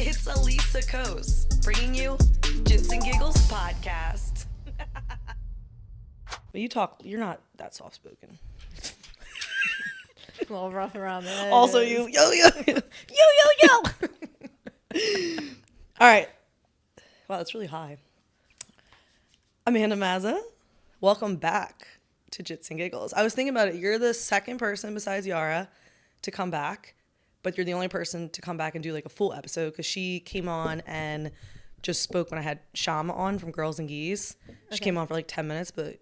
It's Elisa Kos bringing you Jits and Giggles podcast. But you're not that soft spoken. A little rough around the edges. Also, yo. All right. Wow, that's really high. Amanda Mazza, welcome back to Jits and Giggles. I was thinking about it. You're the second person besides Yara to come back, but you're the only person to come back and do like a full episode because she came on and just spoke when I had Shama on from Girls and Geese. She came on for like 10 minutes, but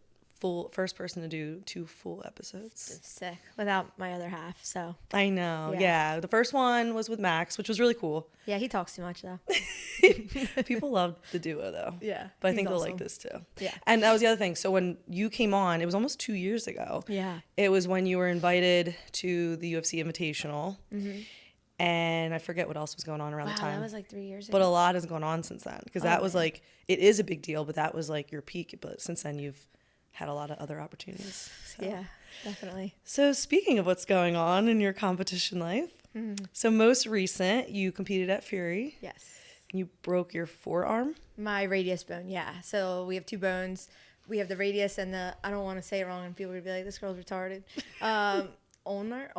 first person to do 2 full episodes. Sick. Without my other half, so. I know, yeah. The first one was with Max, which was really cool. Yeah, he talks too much, though. People loved the duo, though. Yeah. But I think they'll like this, too. Yeah. And that was the other thing. So when you came on, it was almost 2 years ago. Yeah. It was when you were invited to the UFC Invitational. Mm-hmm. And I forget what else was going on around the time. That was like 3 years ago. But a lot has gone on since then. Because that was like, it is a big deal, but that was like your peak. But since then, you've had a lot of other opportunities. So. Yeah, definitely. So speaking of what's going on in your competition life, so most recent, you competed at Fury. Yes. You broke your forearm. My radius bone, yeah. So we have 2 bones. We have the radius and the, I don't want to say it wrong and people would be like, this girl's retarded. Ulnar,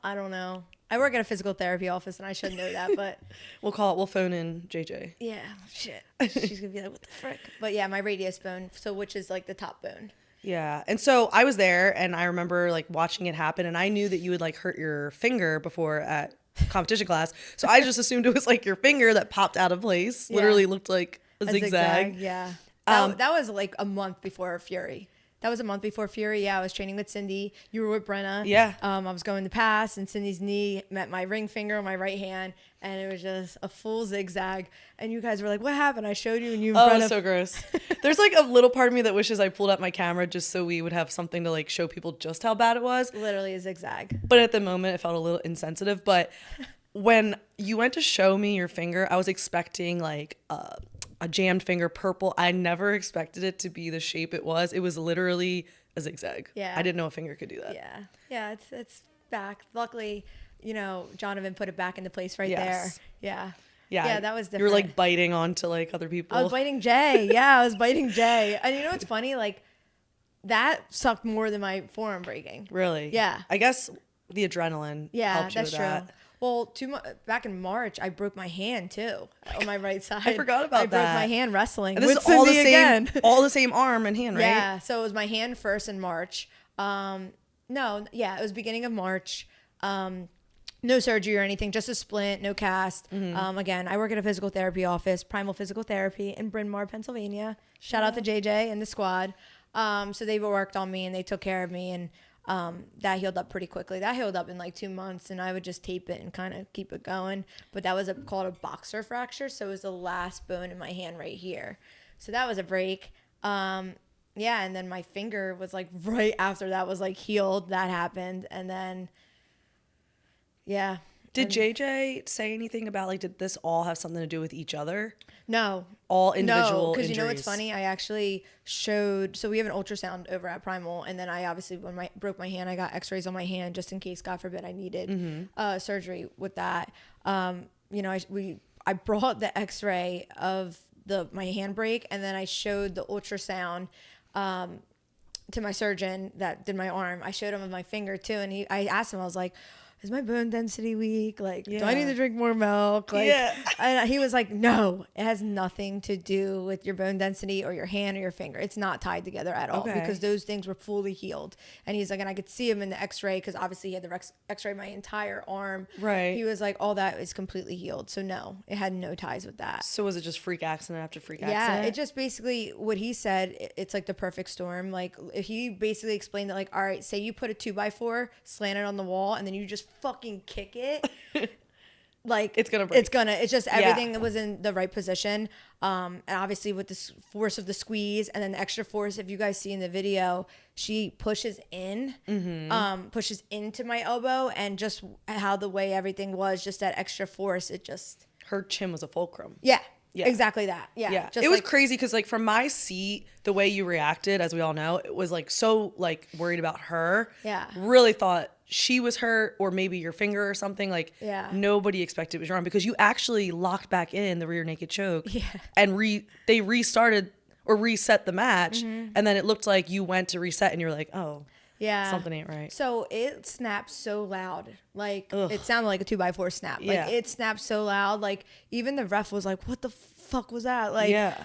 I don't know. I work at a physical therapy office and I should know that, but. We'll phone in JJ. Yeah, shit. She's going to be like, what the frick? But yeah, my radius bone, so which is like the top bone. Yeah. And so I was there and I remember like watching it happen and I knew that you would like hurt your finger before at competition class. So I just assumed it was like your finger that popped out of place. Yeah. Literally looked like a zigzag. Yeah. That was like a month before Fury. That was a month before Fury. Yeah, I was training with Cindy. You were with Brenna. Yeah. I was going to pass, and Cindy's knee met my ring finger on my right hand, and it was just a full zigzag. And you guys were like, "What happened?" I showed you, and you. Oh, so gross. There's like a little part of me that wishes I pulled out my camera just so we would have something to like show people just how bad it was. Literally a zigzag. But at the moment, it felt a little insensitive. But when you went to show me your finger, I was expecting like a jammed finger, purple. I never expected it to be the shape it was. It was literally a zigzag. Yeah. I didn't know a finger could do that. Yeah. Yeah, it's back. Luckily, Jonathan put it back into place right there. Yeah. Yeah. Yeah, that was different. You were like biting onto like other people. I was biting Jay. Yeah, I was biting Jay. And you know what's funny? Like, that sucked more than my forearm breaking. Really? Yeah. I guess the adrenaline helped you with that. Well, back in March, I broke my hand too on my right side. I forgot about that. I broke my hand wrestling. And this is all the same, all the same arm and hand, right? Yeah. So it was my hand first in March. It was beginning of March. No surgery or anything, just a splint, no cast. Mm-hmm. Again, I work at a physical therapy office, Primal Physical Therapy in Bryn Mawr, Pennsylvania. Shout out to JJ and the squad. So they worked on me and they took care of me, and that healed up pretty quickly. That healed up in like 2 months, and I would just tape it and kind of keep it going. But that was called a boxer fracture, so it was the last bone in my hand right here. So that was a break. And then my finger was like right after that was like healed. That happened, and then Did JJ say anything about like, did this all have something to do with each other? No. All individual because injuries? You know what's funny? I actually showed, so we have an ultrasound over at Primal, and then I obviously, when I broke my hand, I got x-rays on my hand just in case, God forbid, I needed surgery with that. I brought the x-ray of my hand break, and then I showed the ultrasound to my surgeon that did my arm. I showed him of my finger too, and I asked him, I was like, is my bone density weak? Like, do I need to drink more milk? Like, and he was like, no, it has nothing to do with your bone density or your hand or your finger. It's not tied together at all because those things were fully healed. And he's like, and I could see him in the x-ray because obviously he had the x-ray my entire arm. Right. He was like, all that is completely healed. So no, it had no ties with that. So was it just freak accident after freak accident? Yeah, it just basically, what he said, it's like the perfect storm. Like, he basically explained that, like, all right, say you put a 2x4 slanted on the wall and then you just fucking kick it. Like, it's gonna break. It's just everything was in the right position. And obviously with the force of the squeeze and then the extra force, if you guys see in the video, she pushes in, pushes into my elbow, and just how the way everything was, just that extra force, it just. Her chin was a fulcrum. Yeah. Yeah. Exactly that. Yeah. Yeah. It was crazy because, like, from my seat, the way you reacted, as we all know, it was like so like worried about her. Yeah. Really thought she was hurt or maybe your finger or something. Like, Yeah. nobody expected it was your arm because you actually locked back in the rear naked choke. Yeah. And they restarted or reset the match. And then it looked like you went to reset and you're like, oh, Yeah. something ain't right. So it snapped so loud. Like, Ugh. it sounded like a 2x4 snap. Like, Yeah. it snapped so loud. Like, even the ref was like, what the fuck was that? Like, Yeah.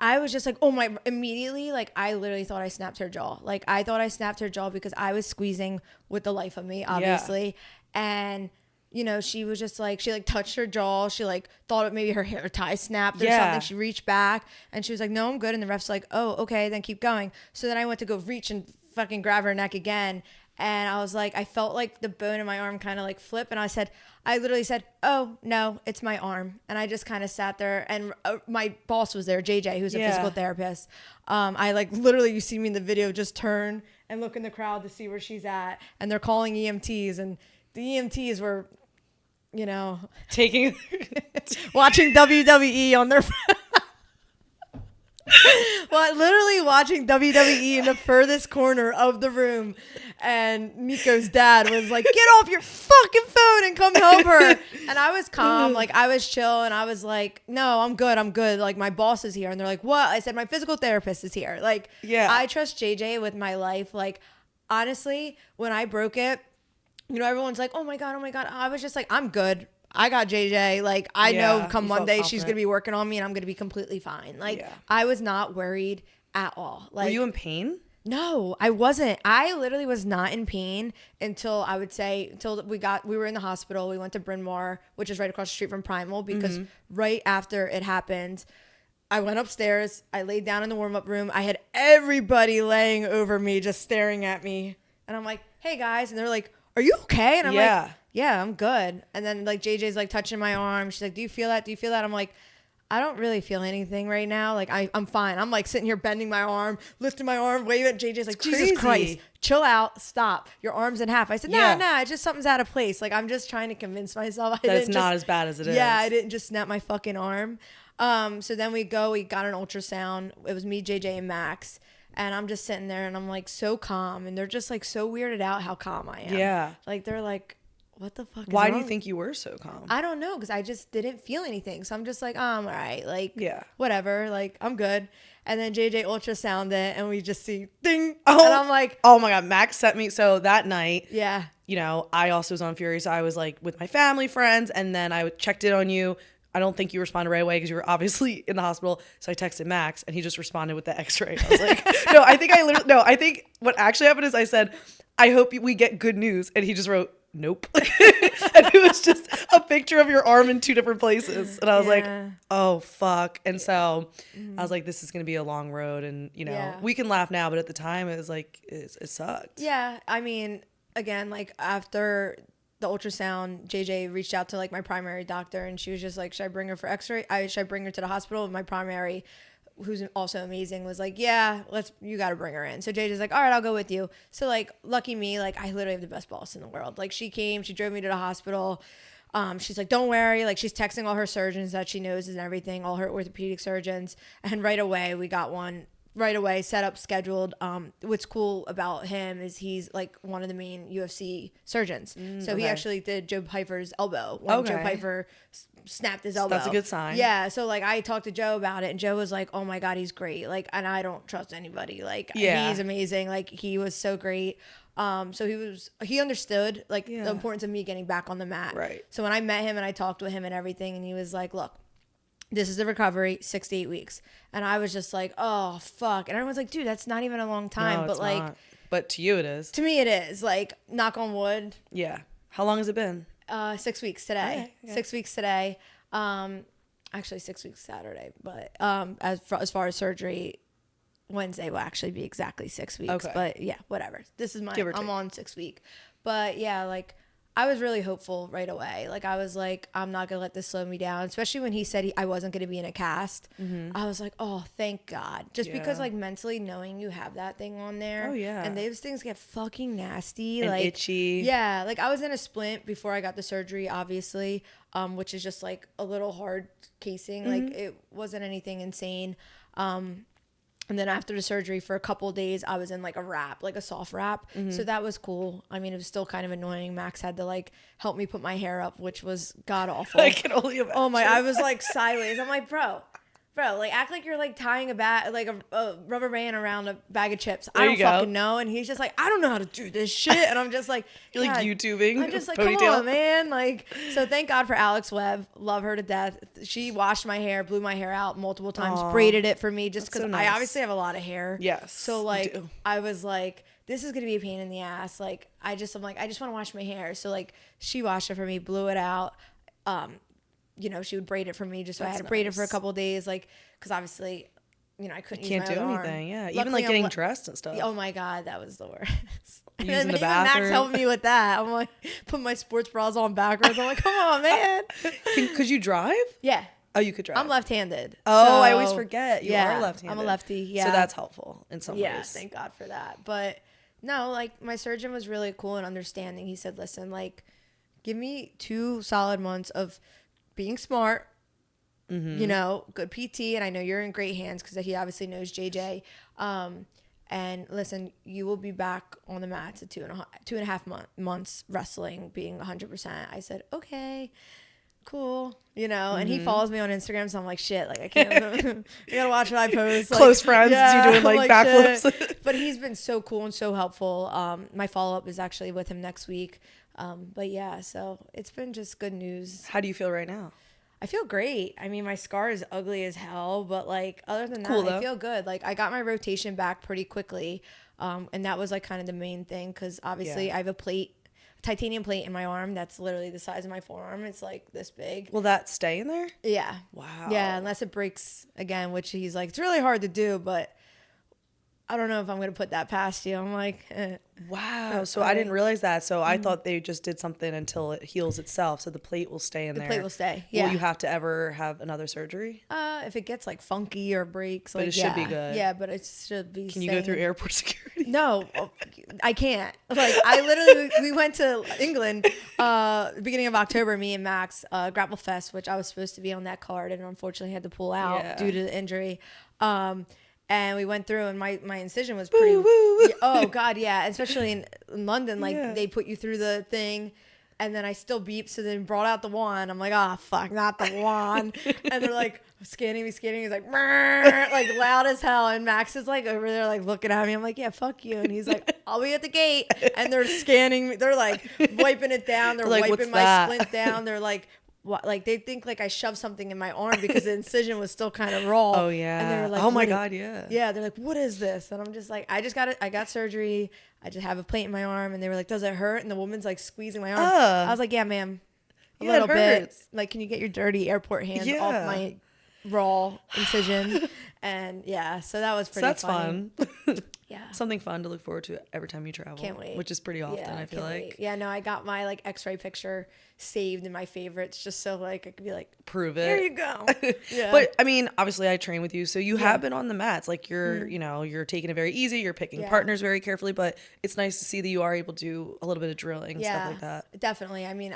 I was just like, oh my, immediately, like, I literally thought I snapped her jaw. Like, I thought I snapped her jaw because I was squeezing with the life of me, obviously. And, you know, she was just like, she like touched her jaw. She like thought it maybe her hair tie snapped or something. She reached back and she was like, no, I'm good. And the ref's like, oh, okay, then keep going. So then I went to go reach and fucking grab her neck again. And I was like, I felt like the bone in my arm kind of like flip. And I literally said, oh, no, it's my arm. And I just kind of sat there. And my boss was there, JJ, who's a physical therapist. I like literally, you see me in the video, just turn and look in the crowd to see where she's at. And they're calling EMTs. And the EMTs were, you know, Taking watching WWE on their well, literally watching WWE in the furthest corner of the room. And Nico's dad was like, get off your fucking phone and come help her. And I was calm, like I was chill, and I was like, no, I'm good. Like, my boss is here. And they're like, what? I said, my physical therapist is here. Like, Yeah. I trust JJ with my life. Like, honestly, when I broke it, you know, everyone's like, oh my God. I was just like, I'm good. I got JJ. Like, I know come Monday she's going to be working on me and I'm going to be completely fine. Like, I was not worried at all. Like, were you in pain? No, I wasn't. I literally was not in pain until I would say, until we were in the hospital. We went to Bryn Mawr, which is right across the street from Primal, because right after it happened, I went upstairs. I laid down in the warm-up room. I had everybody laying over me, just staring at me. And I'm like, hey guys. And they're like, are you okay? And I'm like, yeah, I'm good. And then like JJ's like touching my arm. She's like, do you feel that? Do you feel that? I'm like, I don't really feel anything right now. Like, I'm fine. I'm like sitting here bending my arm, lifting my arm, waving. JJ's like, Jesus Christ, chill out, stop. Your arm's in half. I said, nah, it's just something's out of place. Like, I'm just trying to convince myself that it's not as bad as it is. Yeah, I didn't just snap my fucking arm. So then we got an ultrasound. It was me, JJ, and Max. And I'm just sitting there and I'm like so calm. And they're just like so weirded out how calm I am. Yeah. Like, they're like, what the fuck is Why wrong? do you think you were so calm? I don't know, because I just didn't feel anything. So I'm just like, oh, I'm all right. Like, whatever. Like, I'm good. And then JJ ultrasounded it and we just see ding. Oh, and I'm like, oh my God. Max sent me. So that night, yeah, you know, I also was on Fury. So I was like with my family, friends. And then I checked in on you. I don't think you responded right away because you were obviously in the hospital. So I texted Max and he just responded with the x-ray. I was like, I think what actually happened is I said, I hope we get good news. And he just wrote, nope. And it was just a picture of your arm in two different places. And I was like, oh, fuck. And so I was like, this is going to be a long road. And, you know, we can laugh now. But at the time, it was like, it sucked. Yeah. I mean, again, like after the ultrasound, JJ reached out to like my primary doctor and she was just like, should I bring her for x-ray? Should I bring her to the hospital? And my primary, who's also amazing, was like, yeah, you got to bring her in. So JJ's like, all right, I'll go with you. So like, lucky me, like I literally have the best boss in the world. Like she came, she drove me to the hospital. She's like, don't worry. Like she's texting all her surgeons that she knows and everything, all her orthopedic surgeons. And right away, we got one right away, set up, scheduled. What's cool about him is he's like one of the main UFC surgeons. So he actually did Joe Piper's elbow when Joe Piper snapped his elbow. That's a good sign. Yeah. So like I talked to Joe about it and Joe was like, oh my God, he's great. Like, and I don't trust anybody. Like he's amazing. Like he was so great. So he understood like the importance of me getting back on the mat. Right. So when I met him and I talked with him and everything, and he was like, look, this is the recovery, 6 to 8 weeks. And I was just like, oh, fuck. And everyone's like, dude, that's not even a long time. No, but like, not. But to you it is. To me it is. Like, knock on wood. Yeah. How long has it been? 6 weeks today. Okay. 6 weeks today. Actually 6 weeks Saturday. But as far as surgery, Wednesday will actually be exactly 6 weeks. Okay. But yeah, whatever. This is I'm on 6 week. But yeah, like I was really hopeful right away. Like I was like, I'm not gonna let this slow me down. Especially when he said I wasn't gonna be in a cast. Mm-hmm. I was like, oh, thank God. Just because like mentally knowing you have that thing on there. Oh yeah. And those things get fucking nasty. And like itchy. Yeah. Like I was in a splint before I got the surgery, obviously. Which is just like a little hard casing. Mm-hmm. Like it wasn't anything insane. And then after the surgery for a couple of days, I was in like a wrap, like a soft wrap. So that was cool. I mean, it was still kind of annoying. Max had to like help me put my hair up, which was god awful. I can only imagine. Oh my, I was like sideways. I'm like, bro, like act like you're like tying a rubber band around a bag of chips. I don't fucking know. And he's just like, I don't know how to do this shit. And I'm just like, you're like YouTubing. I'm just like, ponytail. come on, man. Like, so thank God for Alex Webb. Love her to death. She washed my hair, blew my hair out multiple times, braided it for me just because I obviously have a lot of hair. Yes. So like, I was like, this is going to be a pain in the ass. Like, I'm like, I just want to wash my hair. So like, she washed it for me, blew it out. You know, she would braid it for me just so I had to braid it for a couple of days. Like, because obviously, you know, I couldn't use my other arm. Anything. Yeah. Luckily, even like getting dressed and stuff. Oh my God, that was the worst. And Using then the bathroom. Max helped me with that. I'm like, put my sports bras on backwards. I'm like, come on, man. Could you drive? Yeah. Oh, you could drive. I'm left-handed. Oh, so, I always forget. You are left-handed. I'm a lefty. Yeah. So that's helpful in some ways. Yeah, thank God for that. But no, like my surgeon was really cool and understanding. He said, listen, like, give me 2 solid months of being smart. You know, good PT, and I know you're in great hands because he obviously knows JJ. And listen, you will be back on the mats at 2.5 months wrestling, being 100%. I said, okay, cool. You know, and he follows me on Instagram, so I'm like, shit, like I can't. I gotta watch what I post. Like, close friends, you doing like backflips. But he's been so cool and so helpful. My follow up is actually with him next week. But yeah, so it's been just good news. How do you feel right now? I feel great. I mean, my scar is ugly as hell, but like other than that, I feel good. Like I got my rotation back pretty quickly. And that was like kind of the main thing because obviously I have a titanium plate in my arm that's literally the size of my forearm. It's like this big. Will that stay in there? Yeah. Wow. Yeah, unless it breaks again, which he's like, it's really hard to do, but I don't know if I'm going to put that past you. I'm like, wow. So I didn't realize that. So I thought they just did something until it heals itself. So the plate will stay in there. The plate will stay. Yeah. Will you have to ever have another surgery? If it gets like funky or breaks, but like, it should be good. Yeah, but it should be. Can you go through airport security? No, I can't. Like I literally, we went to England, beginning of October. Me and Max, Grapple Fest, which I was supposed to be on that card, and unfortunately had to pull out due to the injury. And we went through, and my incision was pretty. Oh God, yeah. Especially in London, like they put you through the thing, and then I still beeped. So then brought out the wand. I'm like, oh fuck, not the wand. And they're like scanning me. He's like, like loud as hell. And Max is like over there, like looking at me. I'm like, yeah, fuck you. And he's like, I'll be at the gate. And they're scanning me. They're like wiping it down. They're like, wiping my splint down. They're like. What, like they think like I shoved something in my arm because the incision was still kind of raw. Oh yeah. And they were like, oh my God, yeah. Yeah, they're like, what is this? And I'm just like, I got surgery. I just have a plate in my arm. And they were like, does it hurt? And the woman's like squeezing my arm. I was like, yeah, ma'am, a little bit. Like, can you get your dirty airport hands off my raw incision? And yeah, so that was pretty. So that's funny. fun. Yeah. Something fun to look forward to every time you travel. Can't wait. Which is pretty often, Yeah, I feel like. Wait. Yeah, no, I got my like X-ray picture saved in my favorites just so like I could be like, prove it. Here you go. Yeah. But I mean, obviously I train with you, so you have been on the mats. Like you're, you know, you're taking it very easy. You're picking partners very carefully, but it's nice to see that you are able to do a little bit of drilling and stuff like that. Definitely. I mean,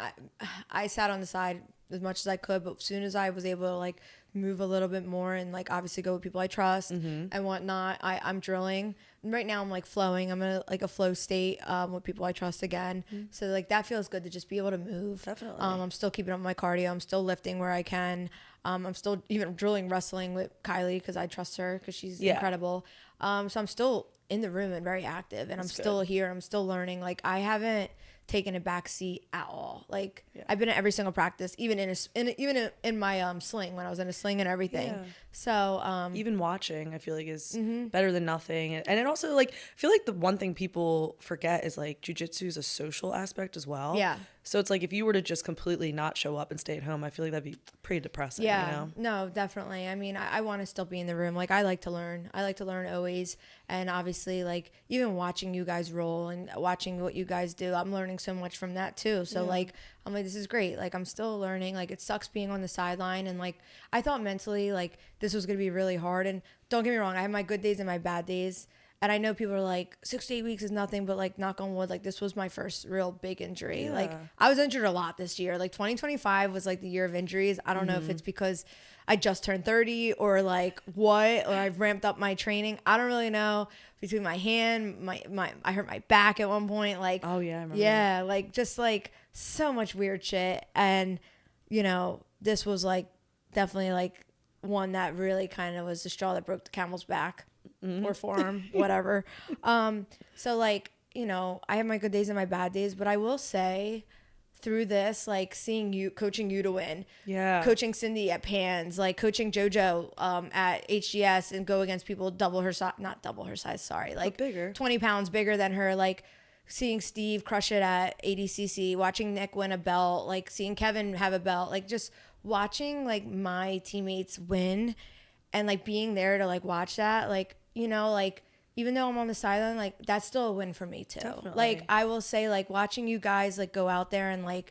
I sat on the side as much as I could, but as soon as I was able to like move a little bit more and like obviously go with people I trust and whatnot, I'm drilling. And right now I'm like flowing. I'm in like a flow state with people I trust again. So like that feels good to just be able to move. Definitely. I'm still keeping up my cardio. I'm still lifting where I can. I'm still even drilling wrestling with Kylie because I trust her because she's incredible. So I'm still in the room and very active, and I'm still here. I'm still learning. Like I haven't taken a back seat at all. Like I've been at every single practice, even in my sling when I was in a sling and everything. Yeah. So even watching, I feel like is better than nothing. And it also like I feel like the one thing people forget is like jujitsu is a social aspect as well. Yeah. So it's like if you were to just completely not show up and stay at home, I feel like that'd be pretty depressing. Yeah. You know? No, definitely. I mean, I want to still be in the room. Like I like to learn. I like to learn always. And obviously, like even watching you guys roll and watching what you guys do, I'm learning so much from that too. So like I'm like, this is great. Like I'm still learning. Like it sucks being on the sideline, and like I thought mentally like this was gonna be really hard. And don't get me wrong, I have my good days and my bad days. And I know people are like 6 to 8 weeks is nothing, but like knock on wood, like this was my first real big injury. Like I was injured a lot this year. Like 2025 was like the year of injuries. I don't know if it's because I just turned 30 or like what, or I've ramped up my training. I don't really know. Between my hand, I hurt my back at one point. Like, oh yeah, I remember yeah, like just like so much weird shit. And, you know, this was like definitely like one that really kind of was the straw that broke the camel's back or forearm, whatever. So like, you know, I have my good days and my bad days, but I will say through this, like seeing you, coaching you to win, coaching Cindy at Pans, like coaching JoJo at HGS and go against people double her size, not double her size, sorry, like bigger, 20 pounds bigger than her, like seeing Steve crush it at ADCC, watching Nick win a belt, like seeing Kevin have a belt, like just watching like my teammates win and like being there to like watch that, like, you know, like even though I'm on the sideline, like that's still a win for me too. Definitely. Like I will say, like watching you guys like go out there and like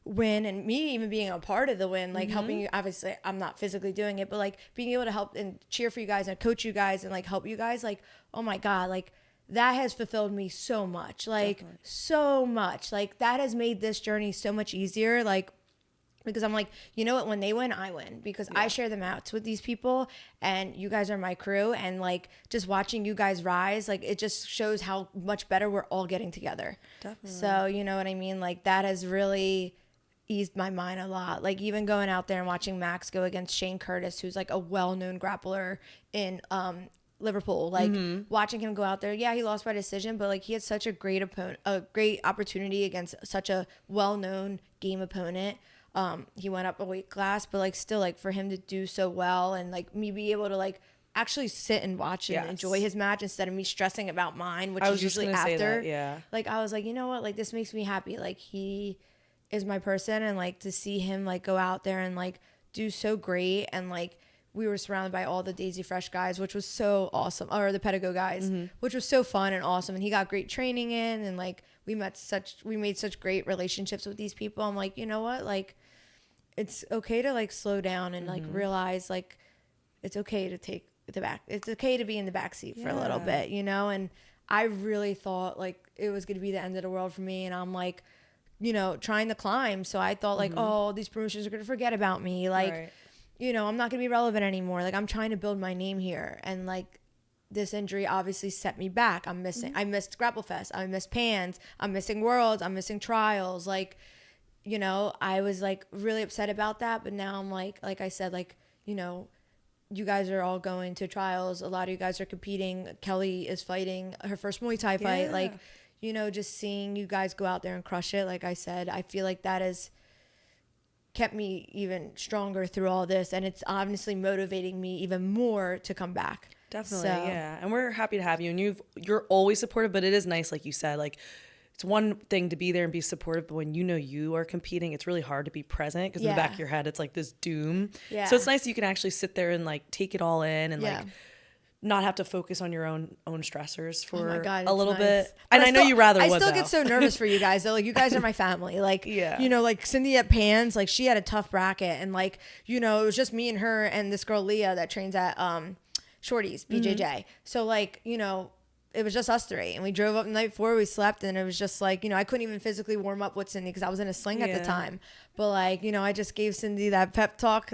win, and me even being a part of the win, like helping you. Obviously, I'm not physically doing it, but like being able to help and cheer for you guys and coach you guys and like help you guys, like oh my god, like that has fulfilled me so much, like so much. Like that has made this journey so much easier. Like. Because I'm like, you know what, when they win, I win, because I share the mats with these people and you guys are my crew, and like just watching you guys rise, like it just shows how much better we're all getting together. Definitely. So, you know what I mean? Like that has really eased my mind a lot. Like even going out there and watching Max go against Shane Curtis, who's like a well-known grappler in Liverpool, like watching him go out there. Yeah, he lost by decision, but like he had such a great opponent, a great opportunity against such a well-known game opponent. He went up a weight class, but like still, like for him to do so well and like me be able to like actually sit and watch and enjoy his match instead of me stressing about mine, which is usually after. Like I was like, you know what, like this makes me happy. Like he is my person, and like to see him like go out there and like do so great, and like we were surrounded by all the Daisy Fresh guys, which was so awesome, or the Pedigo guys, which was so fun and awesome, and he got great training in, and like we made such great relationships with these people. I'm like, you know what, like it's okay to like slow down and like realize like it's okay to take the back. It's okay to be in the back seat for a little bit, you know? And I really thought like it was going to be the end of the world for me. And I'm like, you know, trying to climb. So I thought like, oh, these promotions are going to forget about me. Like, you know, I'm not going to be relevant anymore. Like I'm trying to build my name here. And like this injury obviously set me back. I missed Grapple Fest. I missed Pans. I'm missing Worlds. I'm missing Trials. Like, you know, I was like really upset about that, but now I'm like I said, like, you know, you guys are all going to trials. A lot of you guys are competing. Kelly is fighting her first Muay Thai fight. Like, you know, just seeing you guys go out there and crush it. Like I said, I feel like that has kept me even stronger through all this. And it's honestly motivating me even more to come back. Definitely. Yeah. And we're happy to have you, and you're always supportive, but it is nice. Like you said, like, it's one thing to be there and be supportive, but when you know you are competing, it's really hard to be present because in the back of your head, it's like this doom. Yeah. So it's nice that you can actually sit there and like take it all in and like not have to focus on your own stressors for a little bit. And I know you rather would, I still get so nervous for you guys though. Like you guys are my family. Like, you know, like Cindy at Pans, like she had a tough bracket, and like, you know, it was just me and her and this girl Leah that trains at Shorty's BJJ. So like, you know, it was just us three, and we drove up the night before, we slept, and it was just like, you know, I couldn't even physically warm up with Cindy because I was in a sling at the time. But like, you know, I just gave Cindy that pep talk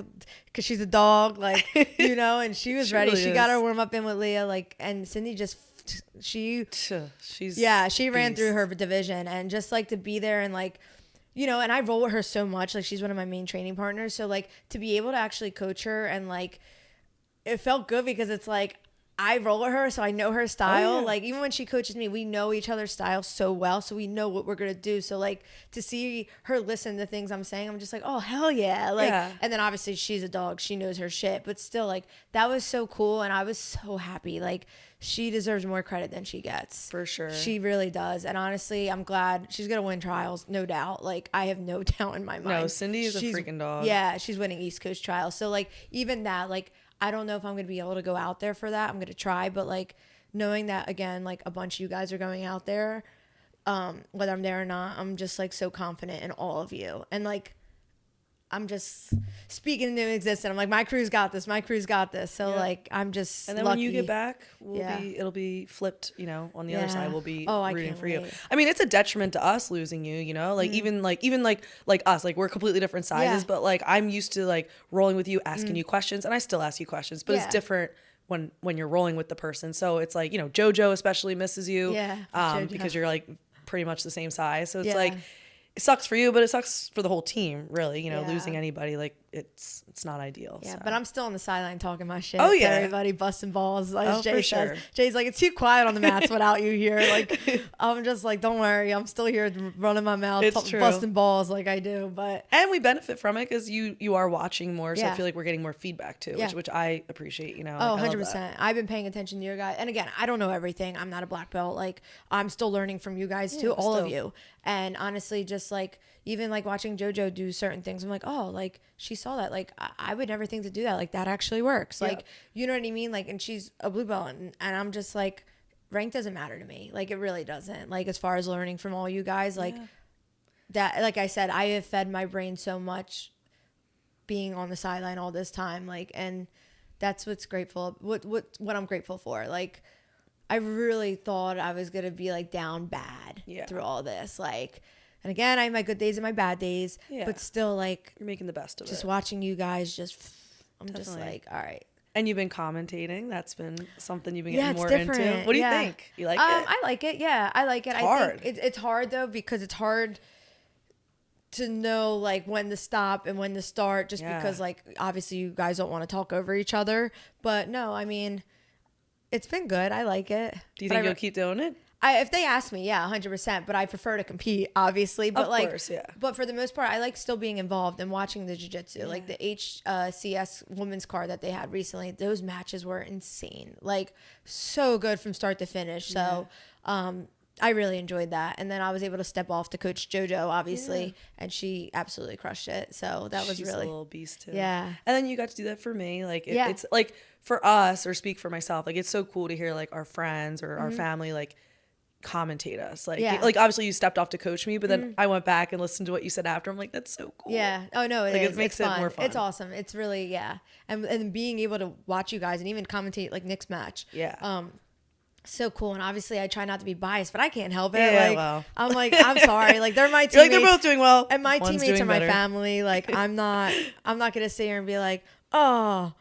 because she's a dog, like, you know, and she was ready. Really she got her warm up in with Leah, like, and Cindy just, she ran through her division, and just like to be there and like, you know, and I roll with her so much. Like she's one of my main training partners. So like to be able to actually coach her, and like, it felt good because it's like, I roll with her, so I know her style. Like, even when she coaches me, we know each other's style so well, so we know what we're going to do. So, like, to see her listen to things I'm saying, I'm just like, oh, hell yeah. Like, and then obviously she's a dog. She knows her shit. But still, like, that was so cool, and I was so happy. Like, she deserves more credit than she gets. For sure. She really does. And honestly, I'm glad she's going to win trials, no doubt. Like, I have no doubt in my mind. No, Cindy is a freaking dog. Yeah, she's winning East Coast trials. So, like, even that, like, I don't know if I'm going to be able to go out there for that. I'm going to try. But, like, knowing that, again, like, a bunch of you guys are going out there, whether I'm there or not, I'm just, like, so confident in all of you. And, like, I'm just speaking into existence. I'm like, my crew's got this. My crew's got this. So like, I'm just and then lucky. when you get back, it'll be flipped, you know, on the other side. We'll be rooting for you. I mean, it's a detriment to us losing you, you know, like even like us, like we're completely different sizes, but like I'm used to like rolling with you, asking you questions, and I still ask you questions, but it's different when you're rolling with the person. So it's like, you know, JoJo especially misses you because you're like pretty much the same size. So it's like, it sucks for you, but it sucks for the whole team, really. You know, losing anybody, like, it's not ideal. Yeah, so. but I'm still on the sideline talking my shit. Oh, yeah. To everybody busting balls, as Jay says. Sure. Jay's like, it's too quiet on the mats without you here. Like, I'm just like, don't worry, I'm still here running my mouth, busting balls like I do. And we benefit from it because you are watching more, so I feel like we're getting more feedback too, which I appreciate. You know. Oh, 100%. I've been paying attention to your guys, and again, I don't know everything. I'm not a black belt. Like, I'm still learning from you guys too, all of you. And honestly, just like, even like watching JoJo do certain things, I'm like, oh, like she saw that. Like I would never think to do that. Like that actually works. Like, you know what I mean? Like, and she's a blue belt, and I'm just like, rank doesn't matter to me. Like, it really doesn't. Like, as far as learning from all you guys, like that, like I said, I have fed my brain so much being on the sideline all this time. Like, and that's what I'm grateful for. Like, I really thought I was going to be like down bad through all this. Like, and again, I have my good days and my bad days, but still, like, you're making the best of it. Just watching you guys, I'm just like, all right. And you've been commentating. That's been something you've been getting more into. What do you think? You like it? I like it. Yeah, I like it. It's hard. I think it's hard though, because it's hard to know like when to stop and when to start, just because like obviously you guys don't want to talk over each other. But no, I mean, it's been good. I like it. Do you think you'll keep doing it? If they ask me, 100%, but I prefer to compete, obviously. But of course, But for the most part, I like still being involved and watching the jiu-jitsu. Like the HCS women's card that they had recently, those matches were insane. Like, so good from start to finish. So, I really enjoyed that. And then I was able to step off to coach JoJo, obviously, and she absolutely crushed it. So that was She's really a little beast too. Yeah. And then you got to do that for me. Like, it's like, for us, or speak for myself, like, it's so cool to hear like our friends or our family, like, commentate us, like obviously you stepped off to coach me, but then I went back and listened to what you said after. I'm like, that's so cool. Oh no, it makes it more fun. It's awesome. It's really and being able to watch you guys and even commentate like Nick's match, so cool. And obviously I try not to be biased, but I can't help it. I'm like, I'm sorry, like they're my teammates. Like, they're both doing well, and my teammates are my family. Like, I'm not gonna sit here and be like, oh,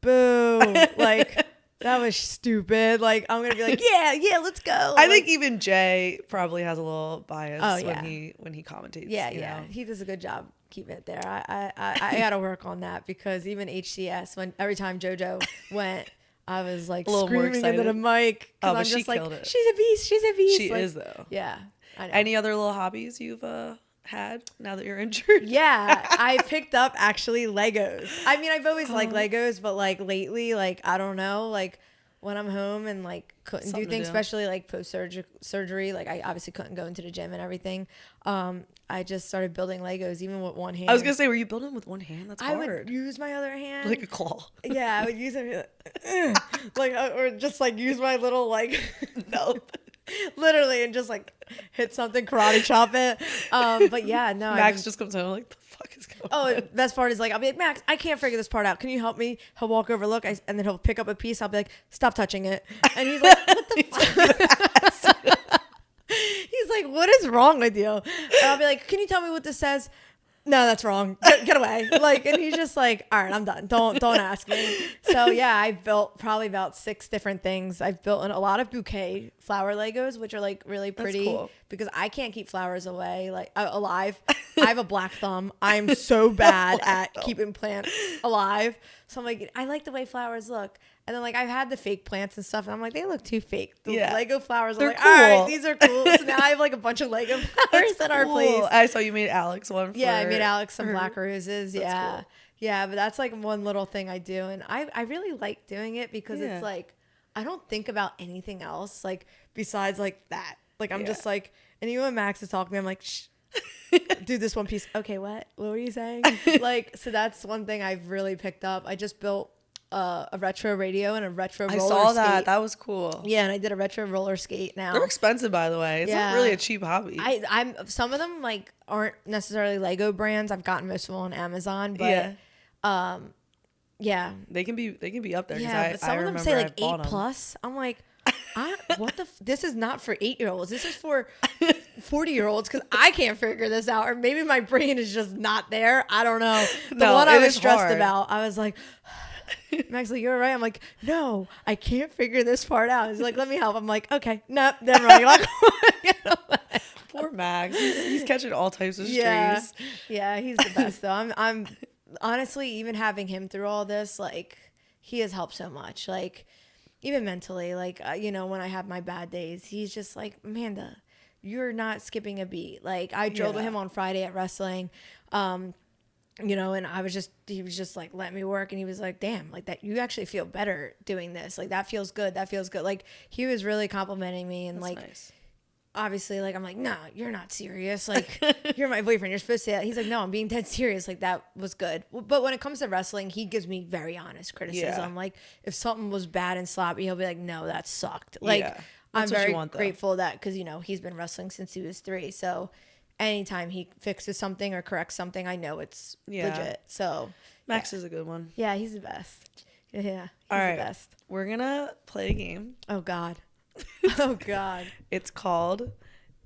boo, like that was stupid. Like, I'm gonna be like, yeah, let's go. I think even Jay probably has a little bias when he commentates. Yeah, you know? he does a good job keeping it there. I gotta work on that, because even HCS, every time JoJo went, I was like screaming into the mic. Oh, but I'm she just like, killed it. She's a beast. She's a beast. She like, is though. Yeah, I know. Any other little hobbies you've had now that you're injured? Yeah, I picked up actually Legos. I mean, I've always liked Legos, but like lately, like I don't know, like when I'm home and like couldn't do things, especially like post surgery, like I obviously couldn't go into the gym and everything. I just started building Legos even with one hand. I was gonna say, were you building with one hand? That's hard. I would use my other hand like a claw. Yeah, I would use it like or just like use my little like literally, and just like hit something, karate chop it. But yeah, no. Max just comes home like, the fuck is going on? Oh, best part is like, I'll be like, Max, I can't figure this part out. Can you help me? He'll walk over, look, and then he'll pick up a piece. I'll be like, stop touching it. And he's like, what the fuck? He's like, what is wrong with you? And I'll be like, can you tell me what this says? No, that's wrong. Get away. Like, and he's just like, all right, I'm done. Don't ask me. So yeah, I've built probably about 6 different things. I've built a lot of bouquet flower Legos, which are like really pretty. That's cool. Because I can't keep flowers away, like alive. I have a black thumb. I'm so bad at keeping plants alive. So I'm like, I like the way flowers look. And then like I've had the fake plants and stuff, and I'm like, they look too fake. The Lego flowers, I'm like, cool. All right, these are cool. So now I have like a bunch of Lego flowers at our place. I saw you made Alex one. I made Alex some black roses. That's cool. Yeah, but that's like one little thing I do, and I really like doing it because it's like I don't think about anything else like besides like that. Like I'm just like, and even when Max is talking, I'm like, shh. Do this one piece. Okay, what were you saying? Like, so that's one thing I've really picked up. I just built a retro radio and a retro roller I saw that. skate. That was cool. Yeah, and I did a retro roller skate now. They're expensive, by the way. It's not really a cheap hobby. I'm some of them like aren't necessarily Lego brands. I've gotten most of them on Amazon, but yeah, they can be up there. Yeah, but some of them say like 8+. I'm like, what the? This is not for 8-year-olds. This is for 40-year-olds because I can't figure this out, or maybe my brain is just not there. I don't know. The one I was stressed about, I was like, Max, like, you're right. I'm like, no, I can't figure this part out. He's like, let me help. I'm like, okay, nope, never mind. Like, poor Max. He's catching all types of strays. Yeah, he's the best though. I'm honestly, even having him through all this, like, he has helped so much. Like, even mentally, like, when I have my bad days, he's just like, Amanda, you're not skipping a beat. Like, I drilled with him on Friday at wrestling, and he was just like, let me work. And he was like, damn, like that, you actually feel better doing this. Like, that feels good. Like, he was really complimenting me. And that's nice. Obviously, like, I'm like, nah, you're not serious. Like, you're my boyfriend. You're supposed to say that. He's like, no, I'm being dead serious. Like, that was good. But when it comes to wrestling, he gives me very honest criticism. Like, if something was bad and sloppy, he'll be like, no, that sucked. Like, I'm very grateful that, because, he's been wrestling since he was 3. So anytime he fixes something or corrects something, I know it's legit. So Max is a good one. Yeah, he's the best. Yeah, he's the best. We're going to play a game. Oh, God. Oh, God. It's called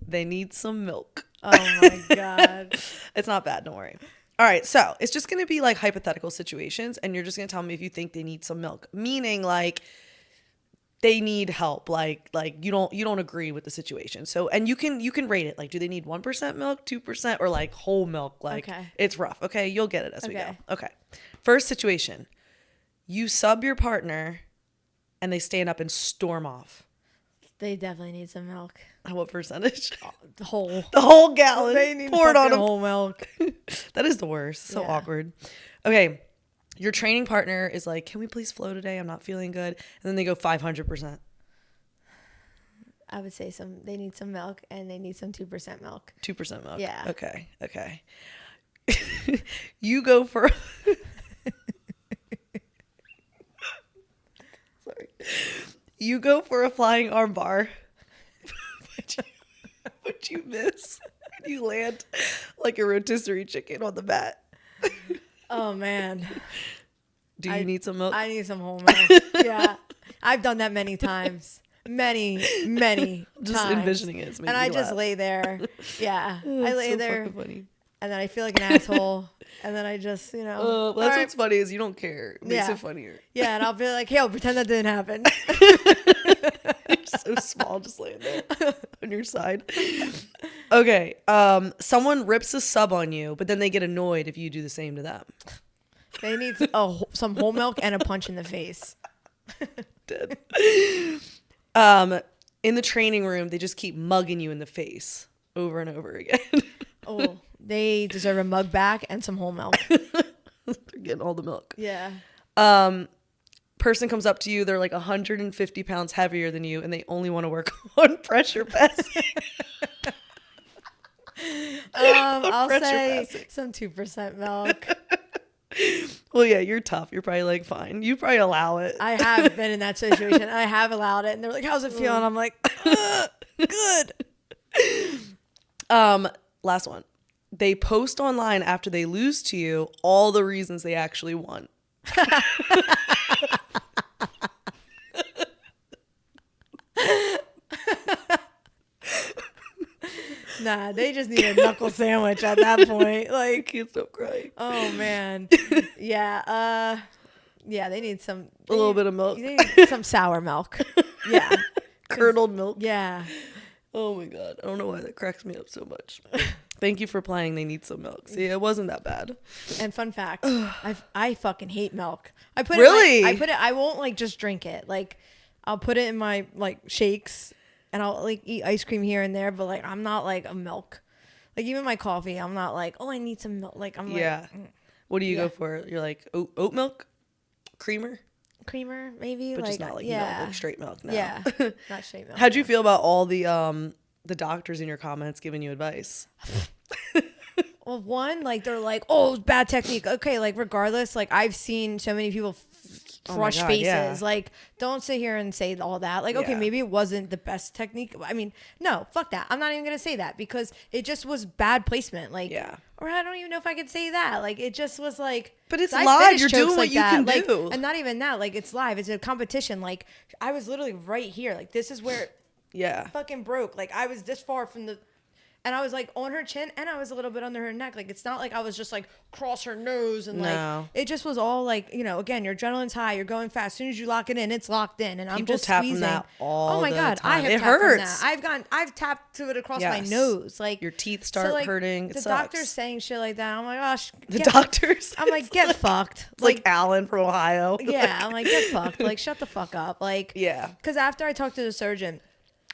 They Need Some Milk. Oh, my God. It's not bad. Don't worry. All right. So it's just going to be like hypothetical situations. And you're just going to tell me if you think they need some milk. Meaning like they need help. Like you don't agree with the situation. So, and you can rate it. Like, do they need 1% milk, 2%, or like whole milk? Like, it's rough. Okay. You'll get it as we go. Okay. First situation. You sub your partner and they stand up and storm off. They definitely need some milk. What percentage? The whole gallon. They need poured on them. Whole milk. That is the worst. So awkward. Okay. Your training partner is like, can we please flow today? I'm not feeling good. And then they go 500%. I would say they need some milk and they need some 2% milk. 2% milk. Yeah. Okay. You go for... Sorry. You go for a flying arm bar. Would you miss? You land like a rotisserie chicken on the mat. Oh, man. Do you need some milk? I need some whole milk. Yeah. I've done that many times. Many just times. Envisioning it. And I just lay there. Yeah. I lay there. Funny. And then I feel like an asshole. And then I just, that's what's funny is you don't care. It makes it funnier. Yeah. And I'll be like, hey, I'll pretend that didn't happen. You're so small, just laying there on your side. Okay. Someone rips a sub on you, but then they get annoyed if you do the same to them. They need some whole milk and a punch in the face. Dead. In the training room, they just keep mugging you in the face over and over again. Oh, they deserve a mug back and some whole milk. They're getting all the milk. Yeah. Person comes up to you, they're like 150 pounds heavier than you, and they only want to work on pressure passing. I'll say some 2% milk. Well, yeah, you're tough. You're probably like, fine. You probably allow it. I have been in that situation. I have allowed it. And they're like, how's it feel? And I'm like, good. Last one. They post online after they lose to you all the reasons they actually won. Nah, they just need a knuckle sandwich at that point. Like, can't stop crying. Oh man. Yeah. Yeah, they need a little bit of milk. They need some sour milk. Yeah. Curdled milk. Yeah. Oh my God. I don't know why that cracks me up so much. Thank you for playing They Need Some Milk. See, it wasn't that bad. And fun fact, I fucking hate milk. I won't like just drink it. Like, I'll put it in my like shakes and I'll like eat ice cream here and there, but like I'm not like a milk. Like even my coffee, I'm not like, oh, I need some milk. Like I'm like, what do you go for? You're like oat milk, creamer, maybe, but like, just not like milk, like straight milk. No. Yeah, not straight milk. How'd you feel about all the doctors in your comments giving you advice? Well, one, like they're like, oh, bad technique. Okay, like regardless, like I've seen so many people fresh God, faces. yeah. Like, don't sit here and say all that. Like, okay, Yeah. maybe it wasn't the best technique. I mean, no, fuck that. I'm not even gonna say that because it just was bad placement. Like, Yeah. or I don't even know if I could say that. Like, it just was like. But it's I live. finished You're chokes doing what you that. can Like, do. and not even that. Like, it's live. It's a competition. Like, I was literally right here. Like, this is where Yeah. fucking broke. Like, I was this far from the. And I was like on her chin and I was a little bit under her neck. Like, it's not like I was just like cross her nose and No. like, it just was all like, you know, again, your adrenaline's high, you're going fast. As soon as you lock it in, it's locked in. And I'm People just tap squeezing. from that all oh my the God. I time. have It tapped from hurts. that. I've tapped to it across my Yes. nose. Like Your teeth start hurting. It the sucks. doctor's saying shit like that. I'm like, gosh. The doctors. I'm like, get fucked. It's like Alan from Ohio. Yeah. I'm like, get fucked. Like, shut the fuck up. Like, Yeah. because after I talked to the surgeon,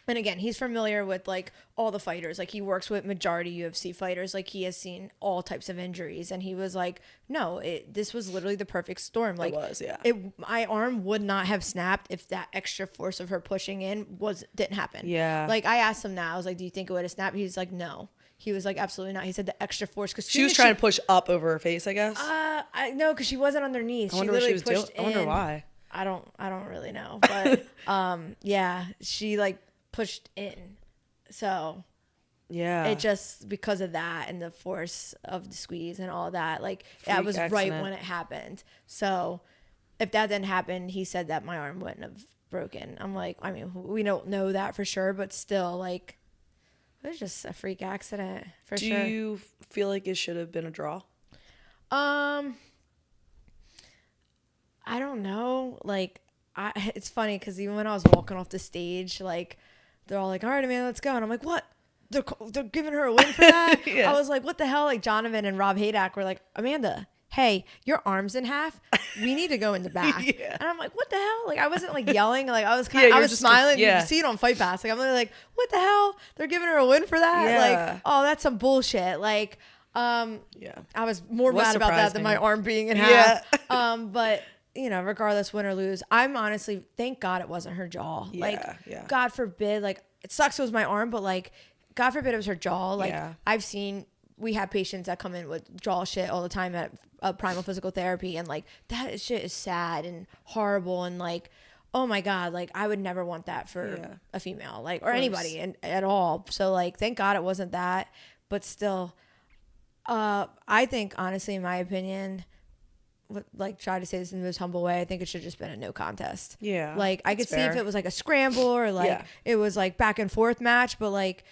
and again, he's familiar with like all the fighters. Like, he works with majority UFC fighters. Like, he has seen all types of injuries. And he was like, no, this was literally the perfect storm. Like, It was, yeah. My arm would not have snapped if that extra force of her pushing in didn't happen. Yeah. Like, I asked him that. I was like, do you think it would have snapped? He's like, no. He was like, absolutely not. He said the extra force. Cause She was trying to push up over her face, I guess. I know, because she wasn't underneath. I wonder what she was doing. I wonder in. why. I don't really know. But yeah, she like pushed in. So Yeah. it just, because of that and the force of the squeeze and all that, like that Freak was right accident. when it happened. So if that didn't happen, he said that my arm wouldn't have broken. I'm like, I mean, we don't know that for sure, but still, like, it was just a freak accident for Do sure. you feel like it should have been a draw? I don't know. Like, it's funny because even when I was walking off the stage, like, they're all like, all right, Amanda, let's go. And I'm like, what? They're giving her a win for that? Yeah. I was like, what the hell? Like, Donovan and Rob Haydack were like, Amanda, hey, your arm's in half. We need to go in the back. Yeah. And I'm like, what the hell? Like, I wasn't like yelling. Like, I was Yeah, kind of, you I were was just smiling. yeah. You can see it on Fight Pass. Like, I'm literally like, what the hell? They're giving her a win for that? Yeah. Like, oh, that's some bullshit. Like, Yeah. I was more What mad about that surprised than me? my arm being in Yeah. half. But you know, regardless, win or lose, I'm honestly, thank God it wasn't her jaw. Yeah, Like, yeah. God forbid, like, it sucks it was my arm, but like, God forbid it was her jaw. Like, Yeah. we have patients that come in with jaw shit all the time at Primal Physical Therapy, and like, that shit is sad and horrible, and like, oh my God, like, I would never want that for a female, like, or anybody at all. So like, thank God it wasn't that, but still, I think, honestly, in my opinion, like, try to say this in the most humble way, I think it should have just been a no contest. Yeah, Like, I could that's see if fair. it was like a scramble or like Yeah. it was like back and forth match, but like,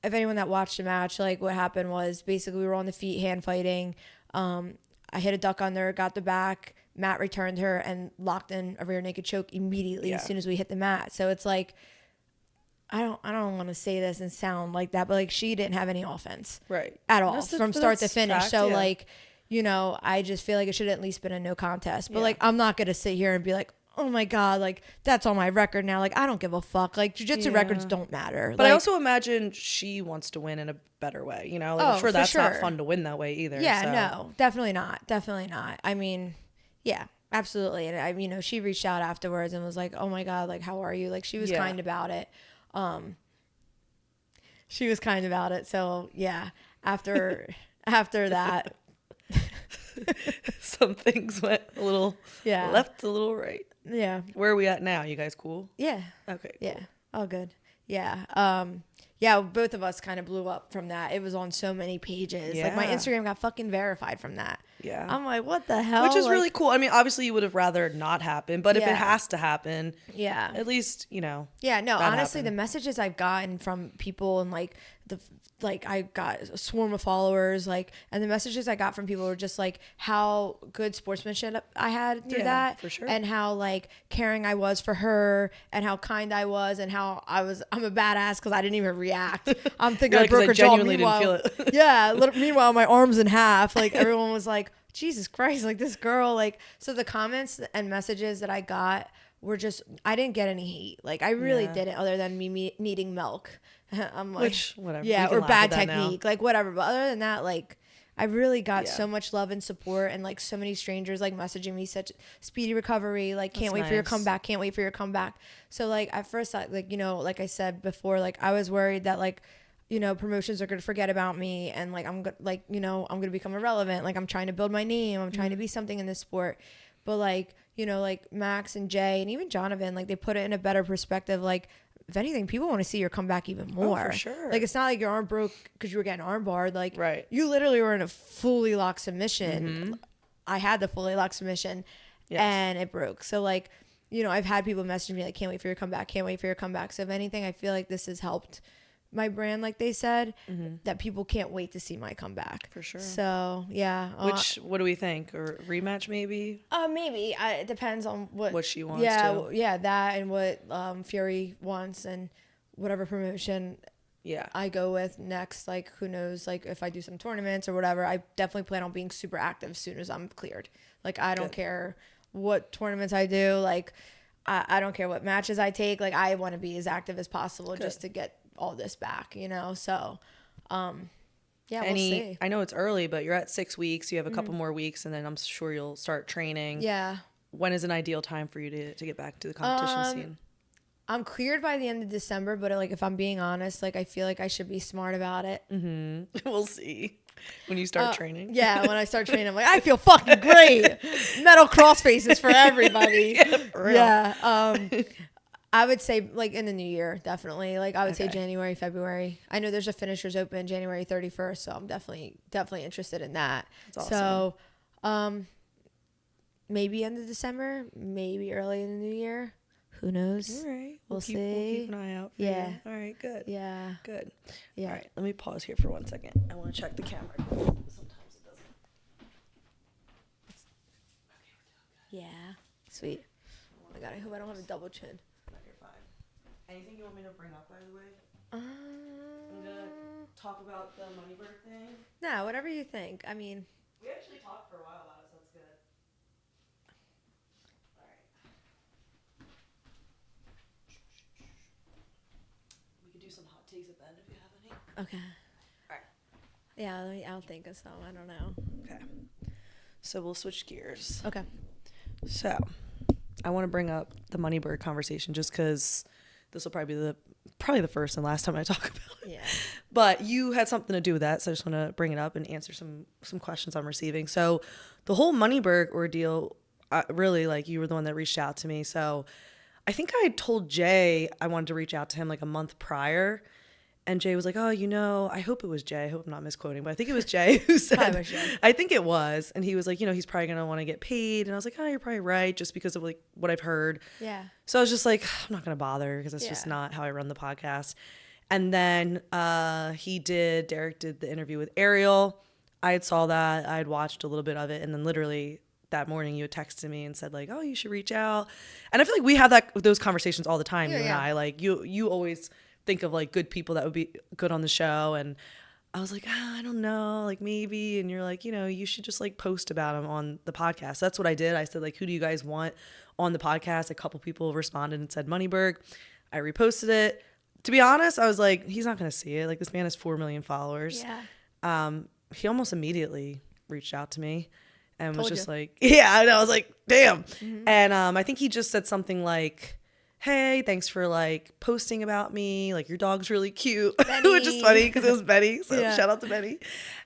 if anyone that watched the match, like, what happened was basically we were on the feet hand fighting. I hit a duck under, got the back. Matt returned her and locked in a rear naked choke immediately as soon as we hit the mat. So it's like, I don't want to say this and sound like that, but like, she didn't have any offense Right. at all That's the- from but start to that's finish. fact, So yeah. like, you know, I just feel like it should have at least been a no contest. But Yeah. like, I'm not gonna sit here and be like, oh my God, like, that's on my record now. Like, I don't give a fuck. Like, jiu-jitsu records don't matter. But like, I also imagine she wants to win in a better way. You know, like, I'm Oh, sure for that's not sure. fun to win that way either. yeah, so. no, definitely not. Definitely not. I mean, yeah, absolutely. And I, you know, she reached out afterwards and was like, oh my God, like, how are you? Like, she was Yeah. kind about it. She was kind about it. So yeah, after that, Some things went a little Yeah. left, a little right. yeah, Where are we at now? You guys cool? yeah. Okay. Cool. Yeah. All good. Yeah. Yeah, both of us kind of blew up from that. It was on so many pages. Like, my Yeah. Instagram got fucking verified from that. Yeah. I'm like, what the hell? Which is Like, really cool. I mean, obviously you would have rather not happen, but if Yeah. it has to happen, yeah. at least, you know. Yeah, no, that honestly, happened. the messages I've gotten from people and like I got a swarm of followers, like, and the messages I got from people were just like how good sportsmanship I had through Yeah, that, for sure. and how like caring I was for her, and how kind I was, and how I'm a badass because I didn't even react. I'm thinking You're I like, 'cause broke I her jaw. genuinely didn't Meanwhile, feel it. yeah. Meanwhile, my arm's in half. Like, everyone was like, Jesus Christ, like, this girl, like, so the comments and messages that I got were just, I didn't get any hate. Like, I really Yeah. didn't, other than me needing milk. I'm like, Which, whatever. yeah, We can or laugh bad at that now. technique, like, whatever. But other than that, like, I really got Yeah. so much love and support, and like so many strangers like messaging me such speedy recovery, like, can't wait for your nice. comeback, can't wait for your comeback. So like, at first, like, you know, like I said before, like, I was worried that, like, you know, promotions are going to forget about me, and like, I'm going to become irrelevant. Like, I'm trying to build my name. I'm trying to be something in this sport. But like, you know, like Max and Jay and even Jonathan, like they put it in a better perspective. Like, if anything, people want to see your comeback even more. Oh, for sure. Like, it's not like your arm broke because you were getting arm barred. Like, right. you literally were in a fully locked submission. I had the fully locked submission and it broke. So, like, you know, I've had people message me like, can't wait for your comeback. Can't wait for your comeback. So, if anything, I feel like this has helped my brand, like they said, that people can't wait to see my comeback. For sure. So, yeah. What do we think? Or rematch maybe? Maybe. It depends on what she wants to. Yeah, that and what Fury wants and whatever promotion I go with next. Like, who knows, like if I do some tournaments or whatever, I definitely plan on being super active as soon as I'm cleared. Like, I don't care what tournaments I do. Like, I don't care what matches I take. Like, I want to be as active as possible just to get all this back, you know? So, yeah, we'll see. I know it's early, but you're at 6 weeks. You have a couple more weeks, and then I'm sure you'll start training. Yeah. When is an ideal time for you to get back to the competition scene? I'm cleared by the end of December, but like if I'm being honest, like I feel like I should be smart about it. We'll see when you start training. Yeah, when I start training, I'm like, I feel fucking great. Metal cross faces for everybody. Yeah, for real. Yeah. I would say like in the new year, definitely. Like I would say January, February. I know there's a Finishers Open January 31st, so I'm definitely interested in that. That's awesome. So, maybe end of December, maybe early in the new year. Who knows? All right. We'll see. We'll keep an eye out for Yeah. you. All right, good. Yeah. Good. Yeah. All right, let me pause here for 1 second. I want to check the camera. Sometimes it doesn't. Yeah. Sweet. Oh my god, I hope I don't have a double chin. No, you're fine. Anything you want me to bring up, by the way? I'm gonna talk about the Moneybird thing. No, whatever you think. I mean, we actually talked for a while about it, so that's good. All right. We could do some hot takes at the end if you have any. okay. All right. Yeah, I'll think of some. I don't know. Okay. So we'll switch gears. Okay. So I want to bring up the Moneybird conversation just because this will probably be the first and last time I talk about it. Yeah. But you had something to do with that, so I just want to bring it up and answer some questions I'm receiving. So the whole Moneybird ordeal, really, like, you were the one that reached out to me. So I think I had told Jay I wanted to reach out to him like a month prior. And Jay was like, oh, I hope it was Jay. I hope I'm not misquoting, but I think it was Jay who said, I think it was. And he was like, he's probably going to want to get paid. And I was like, oh, you're probably right, just because of like what I've heard. Yeah. So I was just like, I'm not going to bother because that's just not how I run the podcast. And then Derek did the interview with Ariel. I had saw that. I had watched a little bit of it. And then literally that morning you had texted me and said like, oh, you should reach out. And I feel like we have those conversations all the time. You and I, like, you always think of like good people that would be good on the show, and I was like, I don't know, like maybe. And you're like, you should just like post about him on the podcast. That's what I did. I said like, who do you guys want on the podcast? A couple people responded and said Moneybird. I reposted it. To be honest, I was like, he's not gonna see it. Like, this man has 4 million followers. He almost immediately reached out to me and was just like, yeah. And I was like, damn. And I think he just said something like, hey, thanks for like posting about me. Like, your dog's really cute, which is funny because it was Betty. So shout out to Betty.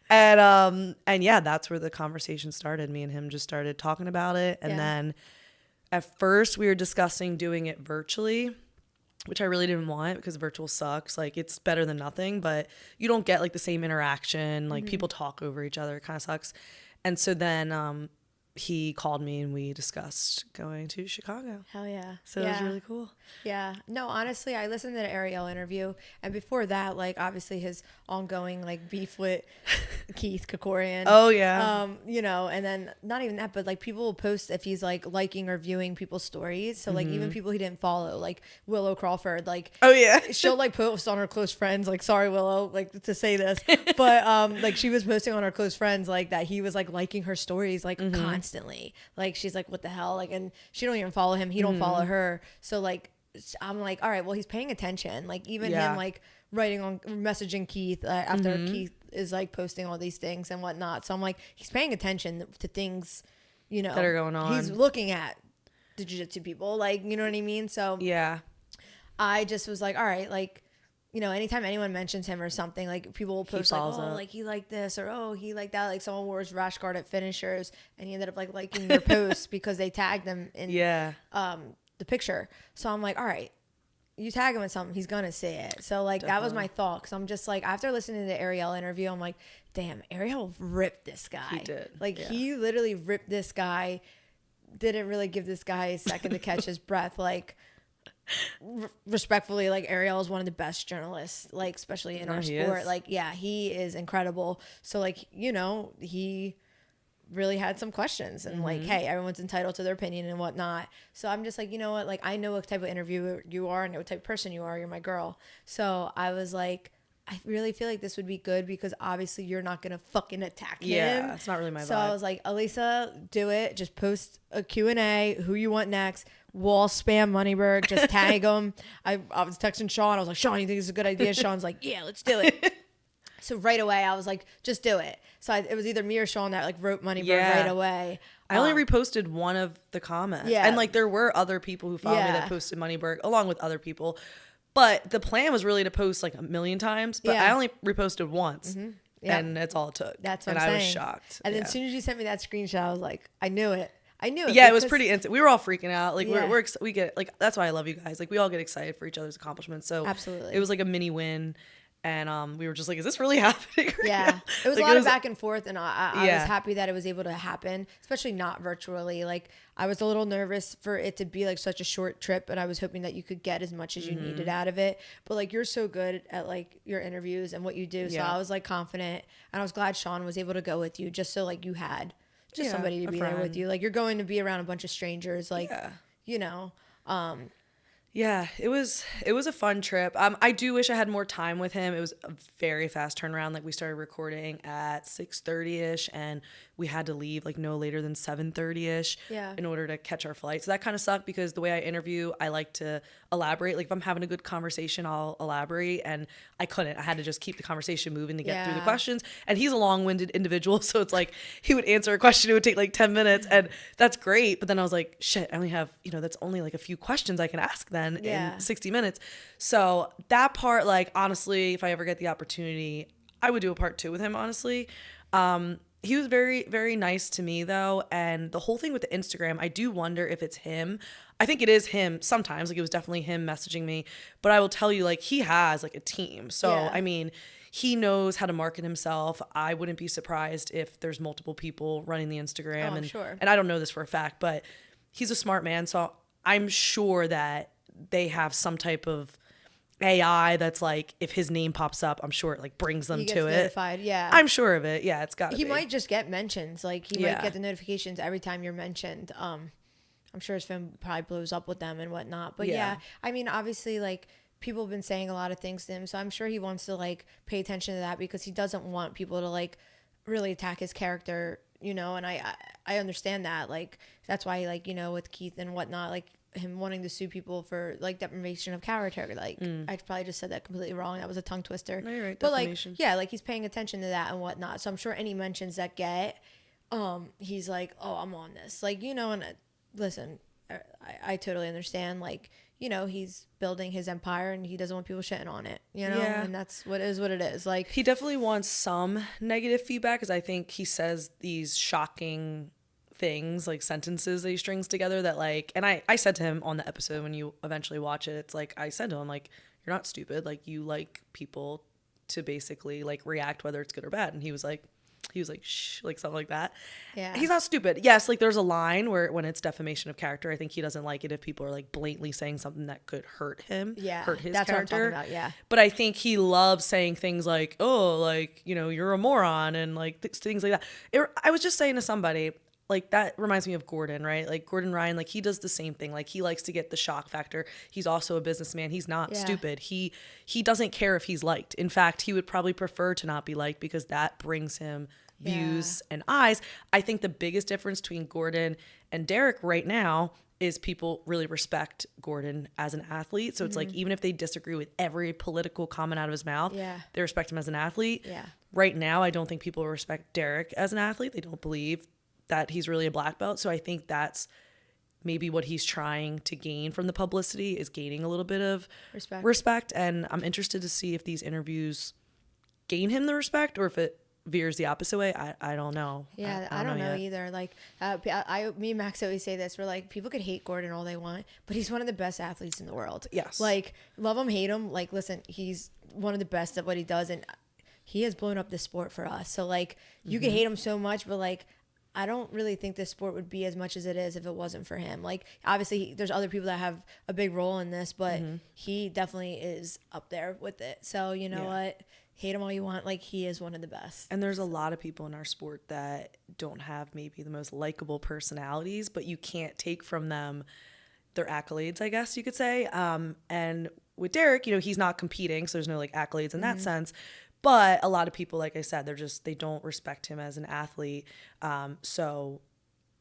And yeah, that's where the conversation started. Me and him just started talking about it. And then at first we were discussing doing it virtually, which I really didn't want because virtual sucks. Like, it's better than nothing, but you don't get like the same interaction. Like, people talk over each other. It kind of sucks. And so then he called me and we discussed going to Chicago. Hell yeah. So it was really cool. Yeah. No, honestly, I listened to the Ariel interview, and before that, like, obviously his ongoing like beef with Keith Kokorian. Oh yeah. And then not even that, but like people will post if he's like liking or viewing people's stories. So like even people he didn't follow, like Willow Crawford, like, oh yeah, she'll like post on her close friends, like, sorry Willow, like, to say this, but like she was posting on her close friends like that he was like liking her stories like constantly. Like, she's like, what the hell? Like, and she don't even follow him. He don't follow her. So like, I'm like, all right, well, he's paying attention. Like, even him like messaging Keith after Keith is like posting all these things and whatnot. So I'm like, he's paying attention to things, that are going on. He's looking at the jiu-jitsu people, like, you know what I mean? So yeah, I just was like, all right, like, you know, anytime anyone mentions him or something, like people will post like, oh, like he liked this or oh, he liked that. Like someone wore his rash guard at finishers and he ended up like liking their post because they tagged him in the picture. So I'm like, all right, you tag him in something, he's gonna see it. So like that was my thought, because I'm just like, after listening to the Ariel interview, I'm like, damn, Ariel ripped this guy. He did. Like he literally ripped this guy. Didn't really give this guy a second to catch his breath. Like respectfully, like Ariel is one of the best journalists, like especially in our sport. Like yeah, he is incredible. So like, you know, he really had some questions and like, hey, everyone's entitled to their opinion and whatnot. So I'm just like, you know what, like I know what type of interviewer you are, I know what type of person you are, you're my girl. So I was like, I really feel like this would be good because obviously you're not going to fucking attack him. Yeah, it's not really my vibe. So I was like, Elisa, do it. Just post a Q&A, who you want next. Wall spam Moneyberg. Just tag him. I was texting Sean. I was like, Sean, you think this is a good idea? Sean's like, yeah, let's do it. So right away, I was like, just do it. So it was either me or Sean that like wrote Moneyberg right away. I only reposted one of the comments. Yeah. And like there were other people who followed me that posted Moneyberg along with other people. But the plan was really to post like a million times, but I only reposted once, and that's all it took. That's what I'm saying. I was shocked. And then as soon as you sent me that screenshot, I was like, I knew it. Yeah, it was pretty instant. We were all freaking out. Like we get we that's why I love you guys. Like we all get excited for each other's accomplishments. So absolutely, it was like a mini win. And we were just like, is this really happening right now? It was like, a lot of back and forth, and I was happy that it was able to happen, especially not virtually. Like I was a little nervous for it to be like such a short trip, and I was hoping that you could get as much as you needed out of it. But like you're so good at like your interviews and what you do, so I was like confident, and I was glad Sean was able to go with you, just so like you had just somebody to be there with you. Like you're going to be around a bunch of strangers, like you know. Yeah, it was a fun trip. I do wish I had more time with him. It was a very fast turnaround. Like we started recording at 6:30ish, and we had to leave like no later than 7:30ish in order to catch our flight. So that kind of sucked because the way I interview, I like to elaborate. Like if I'm having a good conversation, I'll elaborate, and I couldn't. I had to just keep the conversation moving to get through the questions. And he's a long-winded individual, so it's like he would answer a question, it would take like 10 minutes, and that's great. But then I was like, shit, I only have, that's only like a few questions I can ask then in 60 minutes. So that part, like honestly, if I ever get the opportunity, I would do a part 2 with him, honestly. He was very, very nice to me though. And the whole thing with the Instagram, I do wonder if it's him. I think it is him sometimes. Like it was definitely him messaging me, but I will tell you, like he has like a team. So, I mean, he knows how to market himself. I wouldn't be surprised if there's multiple people running the Instagram. And I don't know this for a fact, but he's a smart man. So I'm sure that they have some type of AI that's like, if his name pops up, I'm sure it like brings them to notified. it. I'm sure of it. Yeah, it's got to be. He might just get mentions. Like he might get the notifications every time you're mentioned. I'm sure his phone probably blows up with them and whatnot. But I mean, obviously like people have been saying a lot of things to him. So I'm sure he wants to like pay attention to that because he doesn't want people to like really attack his character, and I understand that. Like that's why like, with Keith and whatnot, like him wanting to sue people for like defamation of character. Like I probably just said that completely wrong. That was a tongue twister. No, you're right. But like, like he's paying attention to that and whatnot. So I'm sure any mentions that get, he's like, oh, I'm on this. Like, and listen, I totally understand. Like, he's building his empire and he doesn't want people shitting on it, and that's what it is. Like he definitely wants some negative feedback because I think he says these shocking things, like sentences that he strings together that like, and I said to him on the episode when you eventually watch it, it's like I said to him, like, you're not stupid, like you like people to basically like react whether it's good or bad. And he was like shh, like something like that. He's not stupid. Yes, like there's a line where when it's defamation of character, I think he doesn't like it if people are like blatantly saying something that could hurt him, hurt his that's character. What I'm talking about. But I think he loves saying things like, oh, like, you're a moron and like things like that. I was just saying to somebody, like that reminds me of Gordon, right? Like Gordon Ryan, like he does the same thing. Like he likes to get the shock factor. He's also a businessman. He's not stupid. He doesn't care if he's liked. In fact, he would probably prefer to not be liked because that brings him views and eyes. I think the biggest difference between Gordon and Derek right now is people really respect Gordon as an athlete. So it's like, even if they disagree with every political comment out of his mouth, they respect him as an athlete. Right now, I don't think people respect Derek as an athlete. They don't believe that he's really a black belt. So I think that's maybe what he's trying to gain from the publicity is gaining a little bit of Respect. respect. And I'm interested to see if these interviews gain him the respect or if it veers the opposite way. I don't know. Yeah, I don't know either. Like, me and Max always say this. We're like, people could hate Gordon all they want, but he's one of the best athletes in the world. Yes. Like, love him, hate him. Like, listen, he's one of the best at what he does, and he has blown up the sport for us. So, like, you could hate him so much, but, like, I don't really think this sport would be as much as it is if it wasn't for him. Like, obviously, there's other people that have a big role in this, but he definitely is up there with it. So, you know what? Hate him all you want. Like, he is one of the best. And there's a lot of people in our sport that don't have maybe the most likable personalities, but you can't take from them their accolades, I guess you could say. And with Derek, you know, he's not competing, so there's no like accolades in that sense. But a lot of people, like I said, they don't respect him as an athlete. So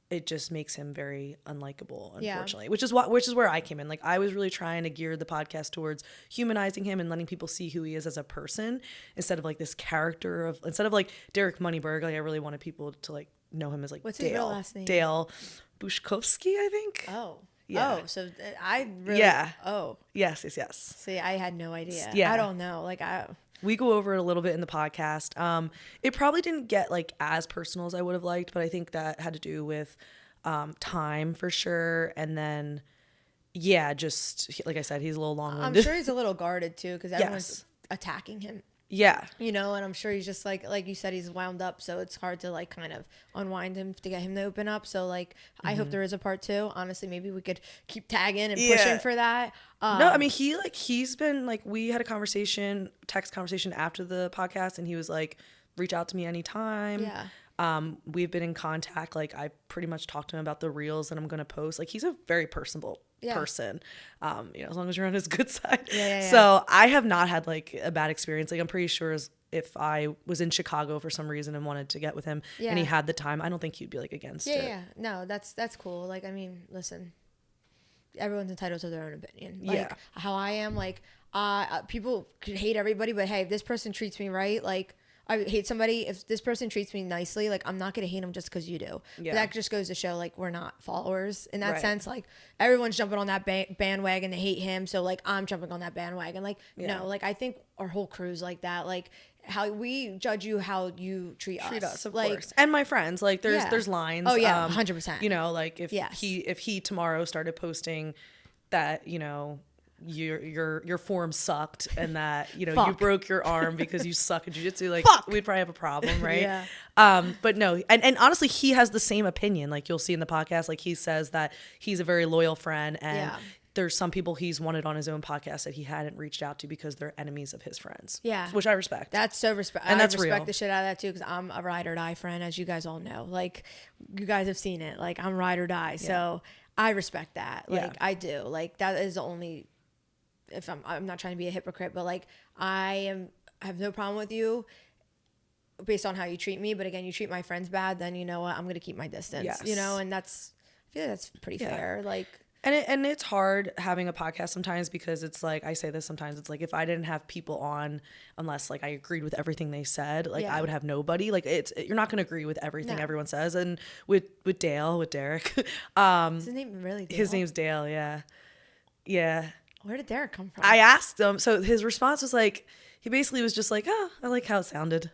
it just makes him very unlikable, unfortunately, which is where I came in. Like, I was really trying to gear the podcast towards humanizing him and letting people see who he is as a person instead of like this character instead of like Derek Moneyberg. Like, I really wanted people to like know him as like What's his real last name? Dale Bushkovsky, I think. Oh. Yeah. Oh, so I really. Yeah. Oh. Yes. See, I had no idea. Yeah. I don't know. Like, we go over it a little bit in the podcast. It probably didn't get like as personal as I would have liked, but I think that had to do with time for sure. And then, just like I said, he's a little long-winded. I'm sure he's a little guarded too, because everyone's attacking him. Yeah. You know, and I'm sure he's just like you said, he's wound up, so it's hard to like kind of unwind him to get him to open up. So like, I hope there is a part 2. Honestly, maybe we could keep tagging and pushing for that. No, I mean, he's been like, we had a text conversation after the podcast, and he was like, reach out to me anytime. Yeah. We've been in contact. Like, I pretty much talked to him about the reels that I'm going to post. Like, he's a very personable person, you know, as long as you're on his good side. So I have not had like a bad experience. Like, I'm pretty sure if I was in Chicago for some reason and wanted to get with him and he had the time, I don't think he'd be like against it. Yeah. No, that's cool. Like, I mean, listen, everyone's entitled to their own opinion. Like, how I am, like, people could hate everybody, but hey, if this person treats me right, like, I hate somebody, if this person treats me nicely, like, I'm not going to hate them just because you do. Yeah. That just goes to show, like, we're not followers in that sense. Like, everyone's jumping on that bandwagon to hate him, so, like, I'm jumping on that bandwagon. Like, no, like, I think our whole crew's like that. Like, how we judge you, how you treat us. Of like, course. And my friends, like, there's lines. Oh, yeah, 100%. You know, like, if he tomorrow started posting that, you know, your form sucked and that, you know, you broke your arm because you suck at jiu-jitsu, like, we'd probably have a problem, right? But no, and honestly, he has the same opinion. Like, you'll see in the podcast, like, he says that he's a very loyal friend, and there's some people he's wanted on his own podcast that he hadn't reached out to because they're enemies of his friends. Yeah, which I respect. That's so respect, and that's I respect real. The shit out of that too, because I'm a ride or die friend, as you guys all know. Like, you guys have seen it. Like, I'm ride or die, so I respect that. Like, I do. Like, that is the only. If I'm not trying to be a hypocrite, but like, I have no problem with you based on how you treat me. But again, you treat my friends bad, then you know what? I'm going to keep my distance, you know? And I feel like that's pretty fair. Like, and it's hard having a podcast sometimes, because it's like, I say this sometimes, it's like, if I didn't have people on, unless like I agreed with everything they said, like I would have nobody. Like, you're not going to agree with everything everyone says. And with Derek, is his name really Dale? His name's Dale. Yeah. Where did Derek come from? I asked him. So his response was like, he basically was just like, oh, I like how it sounded.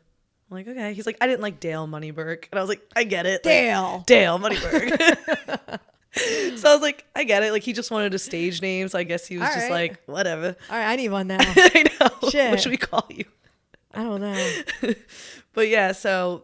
I'm like, okay. He's like, I didn't like Dale Moneyberg. And I was like, I get it. Dale Moneyberg. So I was like, I get it. Like, he just wanted a stage name. So I guess he was just like, whatever. All right, I need one now. I know. Shit. What should we call you? I don't know. But yeah, so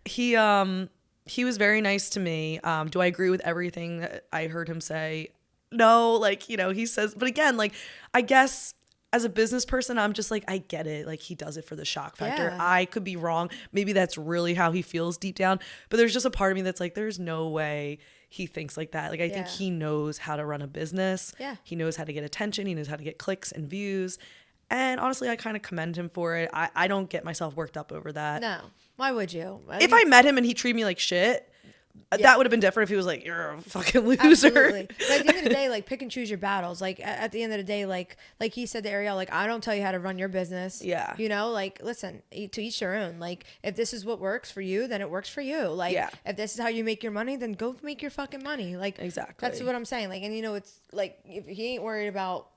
he was very nice to me. Do I agree with everything that I heard him say? No, like, you know, he says, but again, like, I guess as a business person, I'm just like, I get it. Like, he does it for the shock factor. Yeah. I could be wrong. Maybe that's really how he feels deep down. But there's just a part of me that's like, there's no way he thinks like that. Like, I think he knows how to run a business. Yeah. He knows how to get attention. He knows how to get clicks and views. And honestly, I kind of commend him for it. I don't get myself worked up over that. No. Why would you? If I met him and he treated me like shit, That would have been different if he was like, you're a fucking loser. Absolutely. But at the end of the day, like, pick and choose your battles. Like, at the end of the day, like he said to Ariel, like, I don't tell you how to run your business. Yeah. You know, like, listen, to each their own. Like, if this is what works for you, then it works for you. Like, if this is how you make your money, then go make your fucking money. Like, exactly. That's what I'm saying. Like, and you know, it's like, if he ain't worried about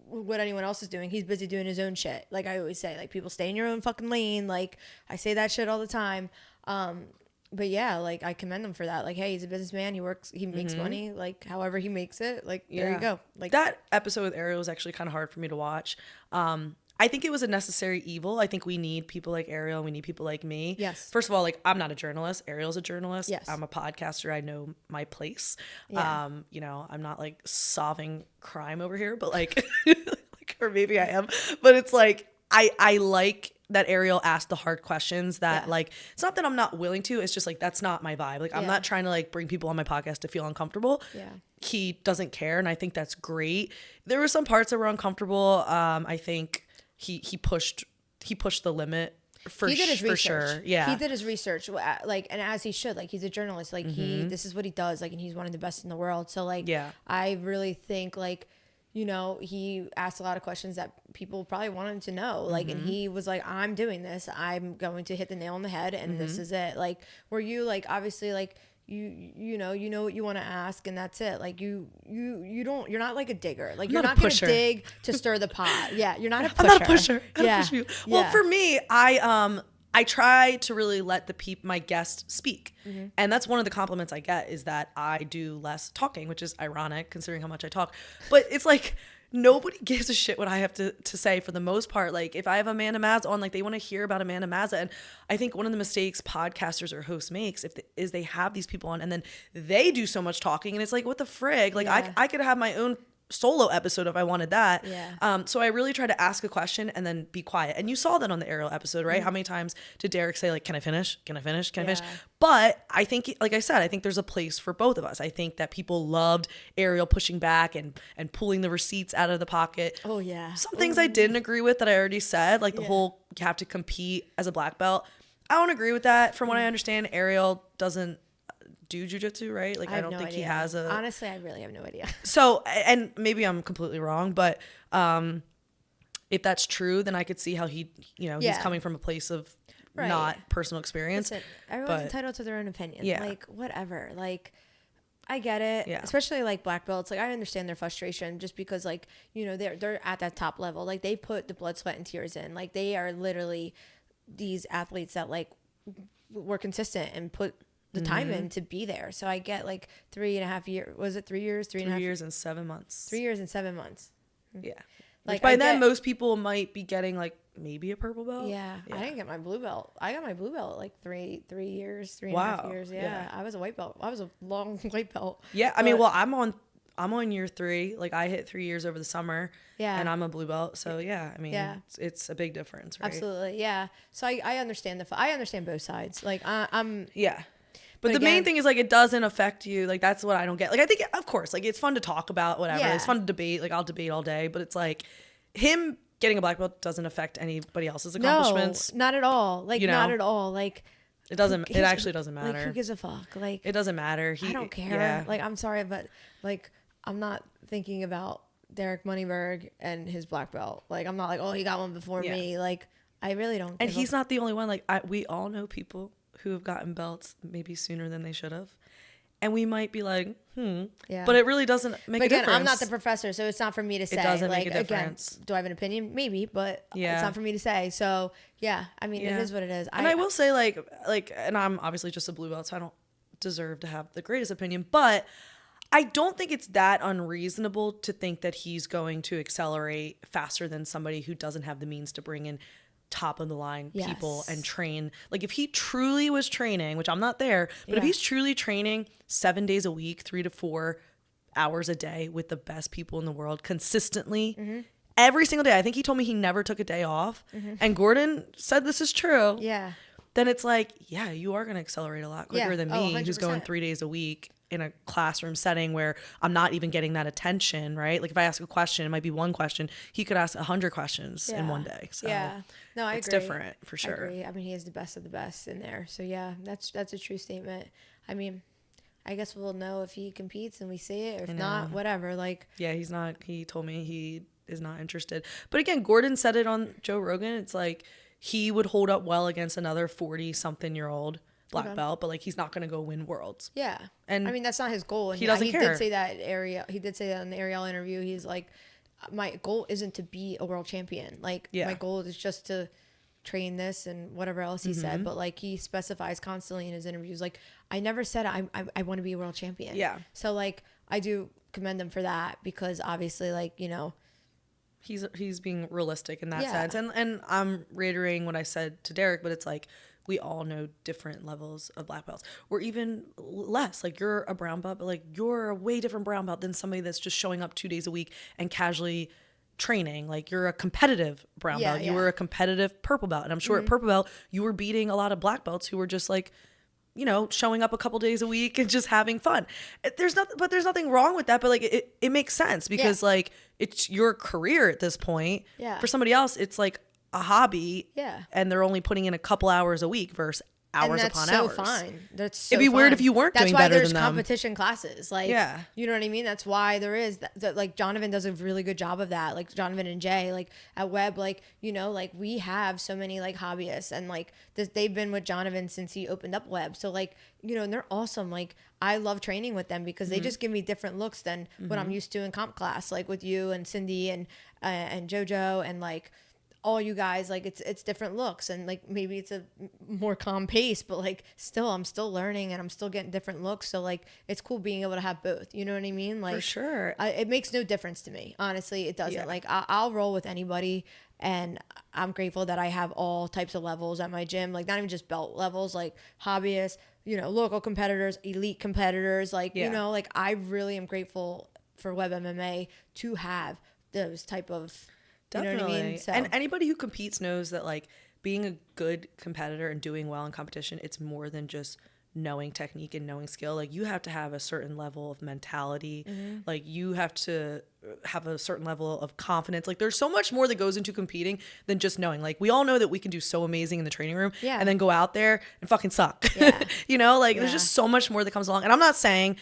what anyone else is doing, he's busy doing his own shit. Like I always say, like, people stay in your own fucking lane. Like, I say that shit all the time. But yeah, like, I commend him for that. Like, hey, he's a businessman. He works, he makes money, like, however he makes it. Like, there you go. Like, that episode with Ariel was actually kind of hard for me to watch. I think it was a necessary evil. I think we need people like Ariel. We need people like me. Yes. First of all, like, I'm not a journalist. Ariel's a journalist. Yes. I'm a podcaster. I know my place. Yeah. You know, I'm not like solving crime over here, but like, or maybe I am. But it's like, I like that Ariel asked the hard questions that like, it's not that I'm not willing to, it's just like, that's not my vibe. Like, I'm not trying to like bring people on my podcast to feel uncomfortable. Yeah. He doesn't care. And I think that's great. There were some parts that were uncomfortable. I think he pushed the limit for sure. Yeah. He did his research, like, and as he should, like, he's a journalist, like this is what he does. Like, and he's one of the best in the world. So like, I really think like, you know, he asked a lot of questions that people probably wanted to know. Like, and he was like, I'm doing this. I'm going to hit the nail on the head. And this is it. Like, were you like, obviously, like, you know what you want to ask, and that's it. Like, you're not like a digger. Like, you're not going to dig to stir the pot. Yeah. You're not a pusher. I'm not a pusher. Yeah. Push you. Well, for me, I try to really let my guests speak. And that's one of the compliments I get, is that I do less talking, which is ironic considering how much I talk. But it's like, nobody gives a shit what I have to say for the most part. Like, if I have Amanda Mazza on, like, they want to hear about Amanda Mazza. And I think one of the mistakes podcasters or hosts makes is they have these people on and then they do so much talking. And it's like, what the frig? Like, I could have my own solo episode if I wanted that. So I really try to ask a question and then be quiet. And you saw that on the Ariel episode, right? How many times did Derek say, like, can I finish? Can I finish? Can I finish? But I think, like I said, I think there's a place for both of us. I think that people loved Ariel pushing back and pulling the receipts out of the pocket. Oh yeah. Some things I didn't agree with that I already said, like the whole, you have to compete as a black belt. I don't agree with that. From what I understand, Ariel doesn't do jiu-jitsu, right? Like, I don't think he has a... Honestly, I really have no idea. So, and maybe I'm completely wrong, but if that's true, then I could see how he, you know, he's coming from a place of not personal experience. Listen, everyone's entitled to their own opinion. Yeah. Like, whatever. Like, I get it. Yeah. Especially like black belts. Like, I understand their frustration just because, like, you know, they're at that top level. Like, they put the blood, sweat, and tears in. Like, they are literally these athletes that, like, were consistent and put the time in to be there. So I get, like, 3.5 years. Was it 3 years? 3.5 years and 7 months. 3 years and 7 months. Yeah. Like, Which by then, most people might be getting, like, maybe a purple belt. Yeah. I didn't get my blue belt. I got my blue belt at, like, 3 years, 3.5 years. Yeah. I was a white belt. I was a long white belt. Yeah. I mean, well, I'm on year 3. Like, I hit 3 years over the summer. Yeah. And I'm a blue belt. So yeah, I mean, it's a big difference, right? Absolutely. Yeah. So I understand I understand both sides. Like, I'm. Yeah. But the main thing is, like, it doesn't affect you. Like, that's what I don't get. Like, I think, of course, like, it's fun to talk about, whatever. Yeah. It's fun to debate. Like, I'll debate all day. But it's like, him getting a black belt doesn't affect anybody else's accomplishments. No, not at all. Like, not at all. Like, it doesn't. It actually doesn't matter. Like, who gives a fuck? Like, it doesn't matter. I don't care. Yeah. Like, I'm sorry, but, like, I'm not thinking about Derek Moneyberg and his black belt. Like, I'm not like, oh, he got one before me. Like, I really don't. And he's not the only one. Like, we all know people who have gotten belts maybe sooner than they should have. And we might be like, Yeah. But it really doesn't make a difference. I'm not the professor, so it's not for me to say. It doesn't like, make a difference. Again, do I have an opinion? Maybe, but it's not for me to say. So, yeah, I mean, it is what it is. And I will say, like, and I'm obviously just a blue belt, so I don't deserve to have the greatest opinion, but I don't think it's that unreasonable to think that he's going to accelerate faster than somebody who doesn't have the means to bring in top of the line people and train. Like, if he truly was training, which I'm not there, but if he's truly training 7 days a week, 3 to 4 hours a day with the best people in the world consistently, every single day. I think he told me he never took a day off. And Gordon said this is true. Yeah. Then it's like, yeah, you are going to accelerate a lot quicker than me, 100%. who's going 3 days a week in a classroom setting where I'm not even getting that attention, right? Like, if I ask a question, it might be one question. He could ask 100 questions in one day. So no, I it's agree. different for sure. I agree. I mean, he is the best of the best in there. So yeah, that's a true statement. I mean, I guess we'll know if he competes and we see it, or if not, whatever. Like, yeah, he's not. He told me he is not interested. But again, Gordon said it on Joe Rogan. It's like he would hold up well against another 40-something-year-old black belt, but like he's not going to go win worlds. Yeah, and I mean that's not his goal. And he doesn't care. Did say that He did say that in the Ariel interview. He's like, my goal isn't to be a world champion. Like my goal is just to train this and whatever else he said. But like he specifies constantly in his interviews, like I never said I want to be a world champion. Yeah. So like I do commend him for that, because obviously, like, you know, he's being realistic in that sense. And I'm reiterating what I said to Derek, but it's like we all know different levels of black belts, or even less. Like you're a brown belt, but like you're a way different brown belt than somebody that's just showing up 2 days a week and casually training. Like you're a competitive brown belt. You were a competitive purple belt. And I'm sure at purple belt, you were beating a lot of black belts who were just like, you know, showing up a couple days a week and just having fun. There's nothing wrong with that. But like, it makes sense because like it's your career at this point. Yeah. For somebody else, it's like a hobby. Yeah. And they're only putting in a couple hours a week versus hours upon hours. Fine. That's so It'd be weird if you weren't doing better than them. That's why there's competition classes. Like, you know what I mean? That's why there is that. Like Donovan does a really good job of that. Like Donovan and Jay, like at Webb, like, you know, like we have so many like hobbyists, and like they've been with Donovan since he opened up Webb. So like, you know, and they're awesome. Like I love training with them because they just give me different looks than what I'm used to in comp class, like with you and Cindy and JoJo and like all you guys. Like it's different looks, and like maybe it's a more calm pace, but like still I'm still learning and I'm still getting different looks. So like it's cool being able to have both, you know what I mean? Like for sure. It makes no difference to me, honestly. It doesn't. Like I'll roll with anybody, and I'm grateful that I have all types of levels at my gym, like not even just belt levels, like hobbyists, you know, local competitors, elite competitors, like you know, like I really am grateful for Web MMA to have those type of Definitely. You know what I mean? So. And anybody who competes knows that like being a good competitor and doing well in competition, it's more than just knowing technique and knowing skill. Like you have to have a certain level of mentality. Like you have to have a certain level of confidence. Like there's so much more that goes into competing than just knowing. Like we all know that we can do so amazing in the training room and then go out there and fucking suck. You know, like there's just so much more that comes along. And I'm not saying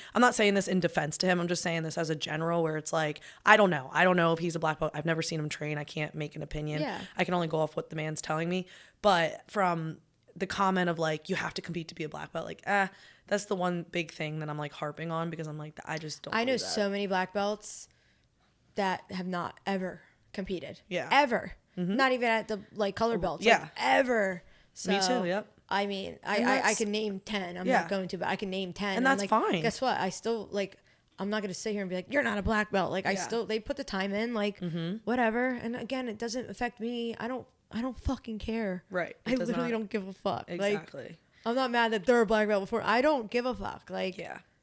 this in defense to him. I'm just saying this as a general, where it's like, I don't know if he's a black belt. I've never seen him train. I can't make an opinion. I can only go off what the man's telling me. But from the comment of like, you have to compete to be a black belt, like, that's the one big thing that I'm like harping on, because I'm like, I just don't. I know so many black belts that have not ever competed. Ever. Not even at the like color belts. Like, ever. So, me too. Yep. I mean, I can name 10. I'm not going to, but I can name 10. And that's like, fine. Guess what? I still like, I'm not going to sit here and be like, you're not a black belt. Like they put the time in, like whatever. And again, it doesn't affect me. I don't fucking care. Right. I literally don't give a fuck. Exactly. Like, I'm not mad that they're a black belt before. I don't give a fuck. Like,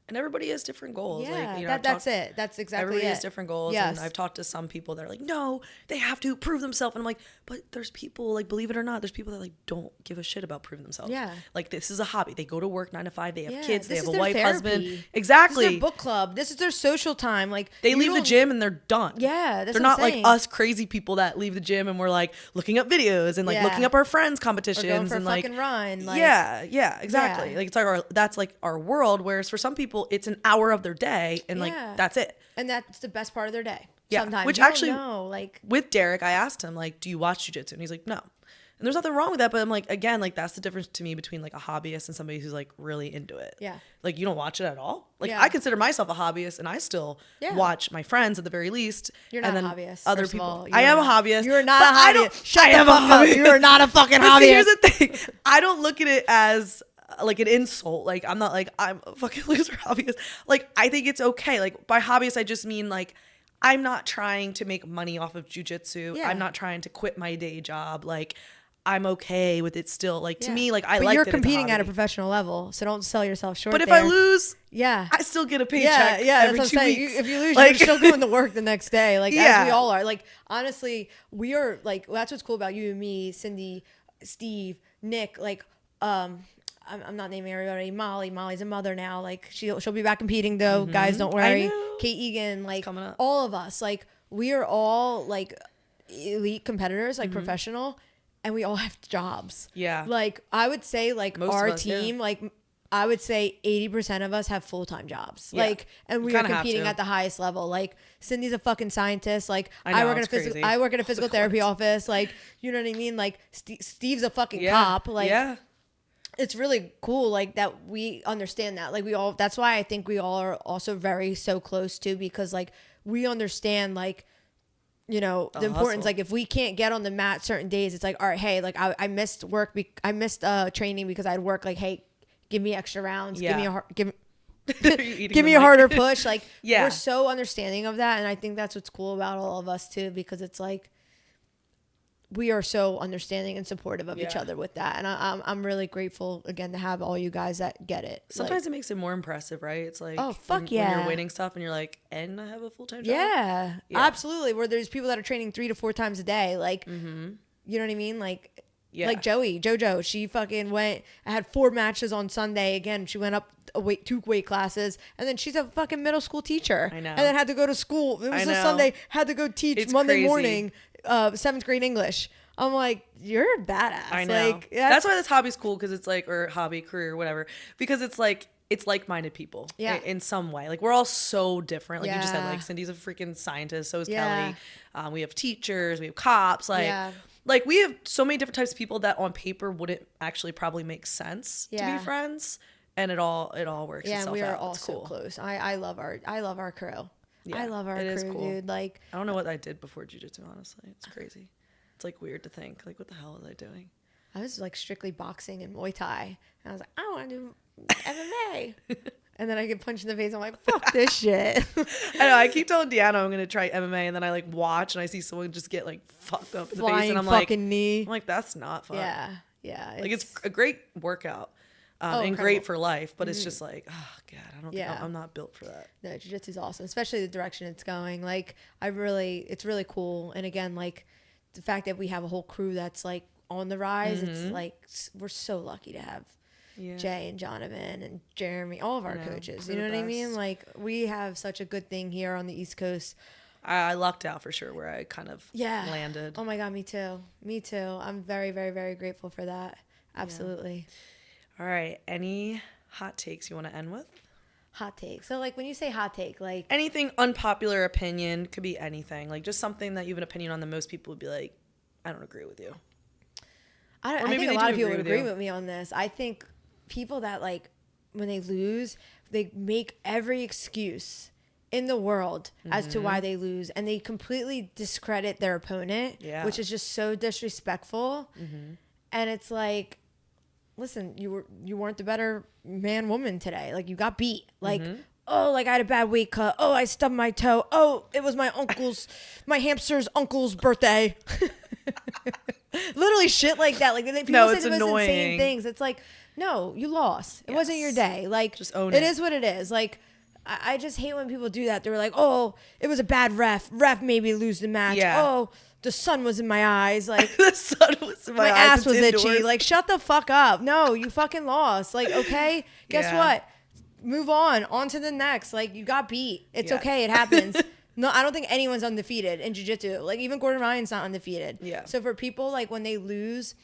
and everybody has different goals. Yeah, like, you know, that's it. That's exactly everybody it. has different goals. Yes. And I've talked to some people that are like, no, they have to prove themselves. And I'm like, but there's people, like, believe it or not, there's people that like don't give a shit about proving themselves. Yeah. Like this is a hobby. They go to work 9 to 5. They have kids. They This have is a wife, their husband. therapy. Exactly. This is their book club. This is their social time. Like they leave the gym and they're done. Yeah, that's they're what not I'm like saying. us crazy people that leave the gym and we're like looking up videos and like looking up our friends' competitions or going for and a like fucking run. Like, exactly. Yeah. Like it's like that's like our world. Whereas for some people, it's an hour of their day and like that's it. And that's the best part of their day. Yeah. Sometimes. Which You don't actually, know, like with Derek, I asked him like, "Do you watch jiu-jitsu?" And he's like, "No." And there's nothing wrong with that, but I'm like, again, like that's the difference to me between like a hobbyist and somebody who's like really into it. Yeah. Like you don't watch it at all. Like I consider myself a hobbyist, and I still watch my friends at the very least. You're not and a then hobbyist. Other first of people. all. I am a hobbyist. You're not but a I hobbyist. don't. Shut I the am a fuck up. hobbyist. You're not a fucking But hobbyist. see, here's the thing. I don't look at it as like an insult. Like I'm not like I'm a fucking loser hobbyist. Like I think it's okay. Like by hobbyist, I just mean like I'm not trying to make money off of jujitsu. Yeah. I'm not trying to quit my day job. Like I'm okay with it still. Like to me, like I but like. You're that it's a competing at a hobby. professional level, so don't sell yourself short. But if there. I lose, yeah, I still get a paycheck. Yeah, every that's 2 what I'm saying. weeks. If you lose, like, you're still going to work the next day. Like as we Yeah. all are. Like honestly, we are like that's what's cool about you and me, Cindy, Steve, Nick. Like I'm not naming everybody. Molly's a mother now. Like she'll be back competing though. Guys, don't worry. Kate Egan, like coming up. all of us, like we are all like elite competitors, like professional, and we all have jobs. Yeah. Like I would say, like Most of our us, team, like I would say 80% of us have full-time jobs. Yeah. Like, and we You are kinda have competing to. at the highest level. Like, Cindy's a fucking scientist. Like, I know, work in a it's crazy. I work in a physical therapy office. Like, you know what I mean? Like, Steve's a fucking cop. Like, it's really cool. Like, that we understand that. Like, that's why I think we all are also so close too, because like we understand like, you know, the importance. Hustle. Like, if we can't get on the mat certain days, it's like, all right, hey, like I missed work. I missed training because I had work. Like, hey, give me extra rounds. Yeah. Give me a harder push. Like, Yeah. we're so understanding of that. And I think that's what's cool about all of us too, because it's like, we are so understanding and supportive of each other with that. And I'm really grateful again to have all you guys that get it. Sometimes like, it makes it more impressive, right? It's like, oh, fuck when yeah. you're winning stuff and you're like, and I have a full-time job. Yeah, absolutely. Where there's people that are training 3 to 4 times a day. Like, you know what I mean? Like, like JoJo, she fucking I had 4 matches on Sunday. Again, she went up 2 weight classes, and then she's a fucking middle school teacher. I know. And then had to go to school. It was a Sunday, had to go teach it's Monday crazy. morning, 7th grade English. I'm like, you're a badass. I know. Like, that's why this hobby's cool, because it's like, or hobby, career, whatever, because it's like, it's like-minded people in some way. Like, we're all so different. Like you just said, like Cindy's a freaking scientist. So is Kelly. We have teachers, we have cops. Like we have so many different types of people that on paper wouldn't actually probably make sense to be friends. And it all works itself out. Yeah, we are all it's so cool. close. I love our crew. Yeah, I love our crew, is cool. dude. Like, I don't know what I did before jiu-jitsu, honestly. It's crazy. It's like weird to think, like, what the hell was I doing? I was like strictly boxing and Muay Thai. And I was like, I want to do MMA. And then I get punched in the face. I'm like, fuck this shit. I know. I keep telling Deanna I'm going to try MMA, and then I like watch and I see someone just get like fucked up in the face. And I'm like, knee. I'm like, that's not fun. Yeah. Like, it's a great workout. And incredible. great for life, but it's just like, oh god, I don't think I'm not built for that. No, jiu-jitsu is awesome, especially the direction it's going. Like, it's really cool. And again, like the fact that we have a whole crew that's like on the rise, it's like, we're so lucky to have Jay and Jonathan and Jeremy, all of our coaches. You know what I mean? Like, we have such a good thing here on the East Coast. I lucked out for sure where I kind of landed. Oh my god, me too. I'm very, very, very grateful for that. Absolutely. All right. Any hot takes you want to end with? Hot take. So, like, when you say hot take, like, anything unpopular opinion, could be anything. Like, just something that you have an opinion on that most people would be like, I don't agree with you. I think a lot of people would agree with me on this. I think people that, like, when they lose, they make every excuse in the world as to why they lose, and they completely discredit their opponent, which is just so disrespectful. And it's like, listen, you weren't the better man, woman today. Like, you got beat. Like, oh, like I had a bad weight cut. Oh, I stubbed my toe. Oh, it was my hamster's uncle's birthday. Literally shit like that. Like, people say the most insane things. It's like, no, you lost. It wasn't your day. Like, just own it. It is what it is. Like, I just hate when people do that. They're like, oh, it was a bad ref. Ref made me lose the match. Yeah. Oh, the sun was in my eyes. Like, the sun was in my eyes. My ass was itchy. Like, shut the fuck up. No, you fucking lost. Like, okay, guess what? Move on to the next. Like, you got beat. It's okay. It happens. No, I don't think anyone's undefeated in jiu-jitsu. Like, even Gordon Ryan's not undefeated. Yeah. So for people, like, when they lose,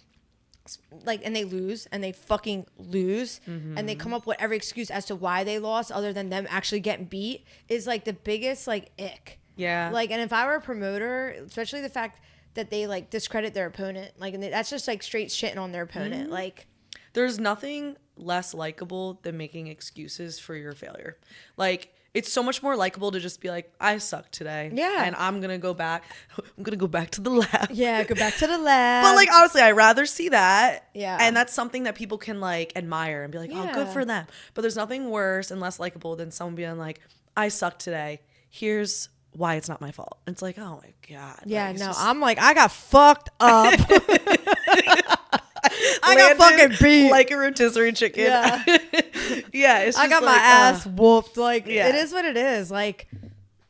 like, and they fucking lose, and they come up with every excuse as to why they lost other than them actually getting beat, is like the biggest, like, ick. Yeah. Like, and if I were a promoter, especially the fact that they, like, discredit their opponent, like, and that's just, like, straight shitting on their opponent. Like, there's nothing less likable than making excuses for your failure. Like, it's so much more likable to just be like, I suck today. Yeah. And I'm going to go back. I'm going to go back to the lab. Yeah, go back to the lab. But, like, honestly, I'd rather see that. Yeah. And that's something that people can, like, admire and be like, oh, good for them. But there's nothing worse and less likable than someone being like, I suck today. Here's why it's not my fault. And it's like, oh, my God. Yeah, like, no, I'm like, I got fucked up. I got fucking beat like a rotisserie chicken. Yeah, it's just I got my ass whooped. Like, it is what it is. Like,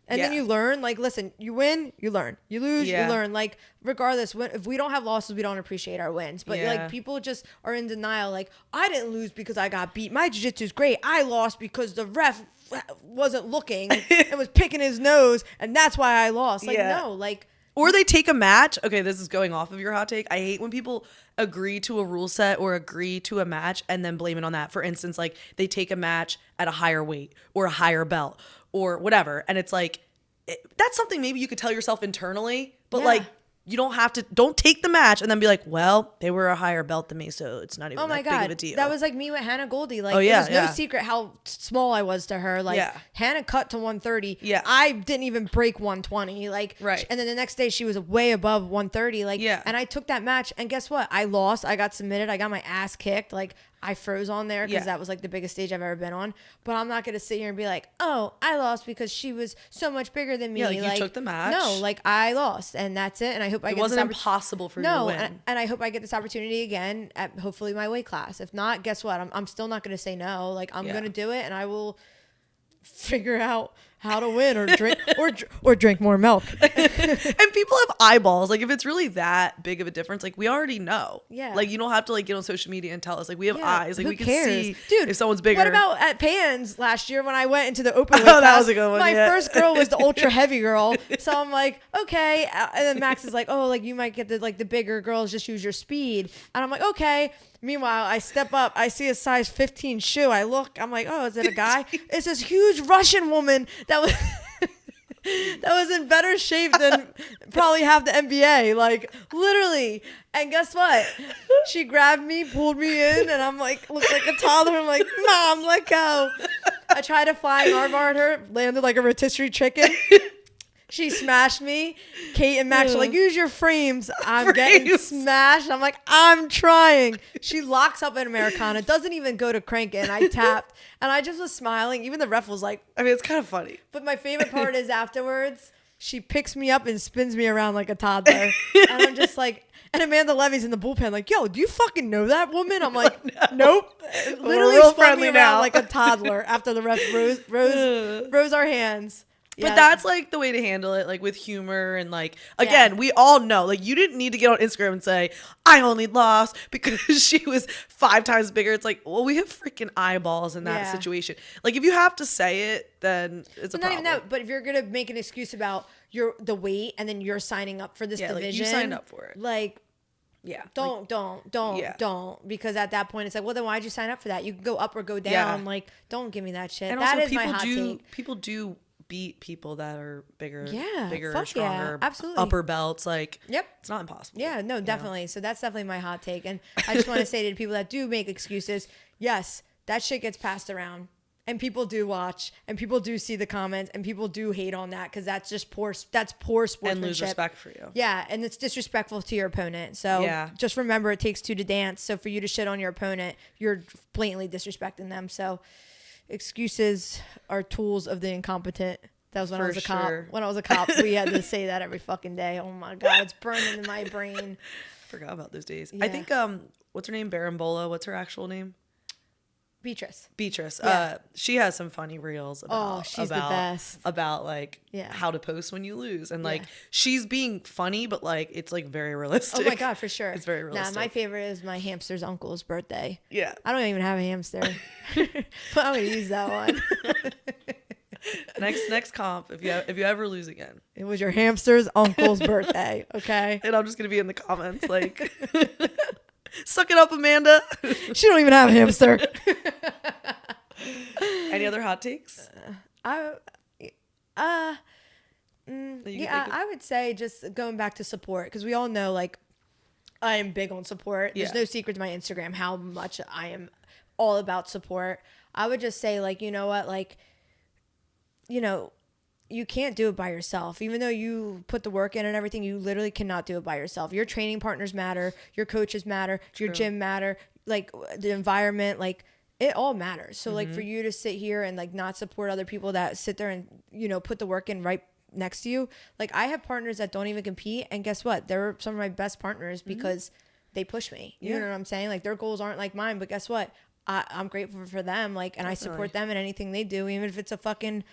and then you learn. Like, listen, you win, you learn. You lose, you learn. Like, regardless, if we don't have losses, we don't appreciate our wins. But like, people just are in denial. Like, I didn't lose because I got beat. My jiu-jitsu is great. I lost because the ref wasn't looking and was picking his nose, and that's why I lost. Like, no, like. Or they take a match. Okay, this is going off of your hot take. I hate when people agree to a rule set or agree to a match and then blame it on that. For instance, like they take a match at a higher weight or a higher belt or whatever. And it's like, that's something maybe you could tell yourself internally, but like, you don't take the match and then be like, well, they were a higher belt than me, so it's not even that big of a deal. That was like me with Hannah Goldie. Like, it was no secret how small I was to her. Like, Hannah cut to 130. Yeah. I didn't even break 120. Like, right. And then the next day she was way above 130. Like, and I took that match, and guess what? I lost. I got submitted. I got my ass kicked. Like, I froze on there because that was like the biggest stage I've ever been on. But I'm not going to sit here and be like, oh, I lost because she was so much bigger than me. Yeah, like you took the match. No, like I lost, and that's it. And I hope I get this impossible for you to win. And I hope I get this opportunity again at hopefully my weight class. If not, guess what? I'm still not going to say no. Like, I'm going to do it, and I will figure out how to win or drink or drink more milk. And people have eyeballs. Like, if it's really that big of a difference, like, we already know. Yeah. Like, you don't have to like get on social media and tell us. Like, we have eyes. Like, we can see, dude, if someone's bigger. What about at Pans last year when I went into the open weight class? That was a good one. My first girl was the ultra heavy girl. So I'm like, okay. And then Max is like, oh, like you might get the bigger girls, just use your speed. And I'm like, okay. Meanwhile, I step up. I see a size 15 shoe. I look. I'm like, oh, is it a guy? It's this huge Russian woman that was that was in better shape than probably half the NBA. Like, literally. And guess what? She grabbed me, pulled me in, and I'm like, looked like a toddler. I'm like, Mom, let go. I tried to flying armbar at her, landed like a rotisserie chicken. She smashed me. Kate and Max are like, use your frames. I'm getting smashed. I'm like, I'm trying. She locks up an Americana, doesn't even go to crank it, and I tapped. And I just was smiling. Even the ref was like... I mean, it's kind of funny. But my favorite part is afterwards, she picks me up and spins me around like a toddler. And I'm just like... And Amanda Levy's in the bullpen like, yo, do you fucking know that woman? I'm like, nope. Literally spun me around like a toddler after the ref rose our hands. But that's like the way to handle it, like with humor and like, again, we all know, like you didn't need to get on Instagram and say, I only lost because she was 5 times bigger. It's like, well, we have freaking eyeballs in that situation. Like if you have to say it, then it's a problem. Not even that, but if you're going to make an excuse about the weight and then you're signing up for this division. Like you signed up for it. Like, don't. Because at that point, it's like, well, then why'd you sign up for that? You can go up or go down. Yeah. Like, don't give me that shit. And that is my hot take. People do beat people that are bigger, fuck stronger, absolutely. Upper belts. Like, it's not impossible. Yeah, no, definitely. So that's definitely my hot take. And I just want to say to people that do make excuses, yes, that shit gets passed around. And people do watch, and people do see the comments, and people do hate on that because that's just poor sportsmanship. And lose respect for you. Yeah, and it's disrespectful to your opponent. So just remember, it takes 2 to dance. So for you to shit on your opponent, you're blatantly disrespecting them. So excuses are tools of the incompetent. That was when I was a cop. When I was a cop, we had to say that every fucking day. Oh my God, it's burning in my brain. Forgot about those days. Yeah. I think, what's her name? Barambola. What's her actual name? Beatrice. Yeah. She has some funny reels about, she's the best. About like how to post when you lose. And like she's being funny, but like it's like very realistic. Oh my God, for sure. It's very realistic. Nah, my favorite is my hamster's uncle's birthday. Yeah. I don't even have a hamster. But I'm gonna use that one. Next comp, if you ever lose again. It was your hamster's uncle's birthday, okay? And I'm just gonna be in the comments like suck it up, Amanda. She don't even have a hamster. Any other hot takes? I would say just going back to support, because we all know like I am big on support. There's no secret to my Instagram how much I am all about support. I would just say like, you know what, like, you know, you can't do it by yourself. Even though you put the work in and everything, you literally cannot do it by yourself. Your training partners matter. Your coaches matter. True. Your gym matter. Like the environment, like it all matters. So like for you to sit here and like not support other people that sit there and, you know, put the work in right next to you. Like I have partners that don't even compete. And guess what? They're some of my best partners because they push me. You know what I'm saying? Like their goals aren't like mine, but guess what? I'm grateful for them. Like, and definitely. I support them in anything they do, even if it's a fucking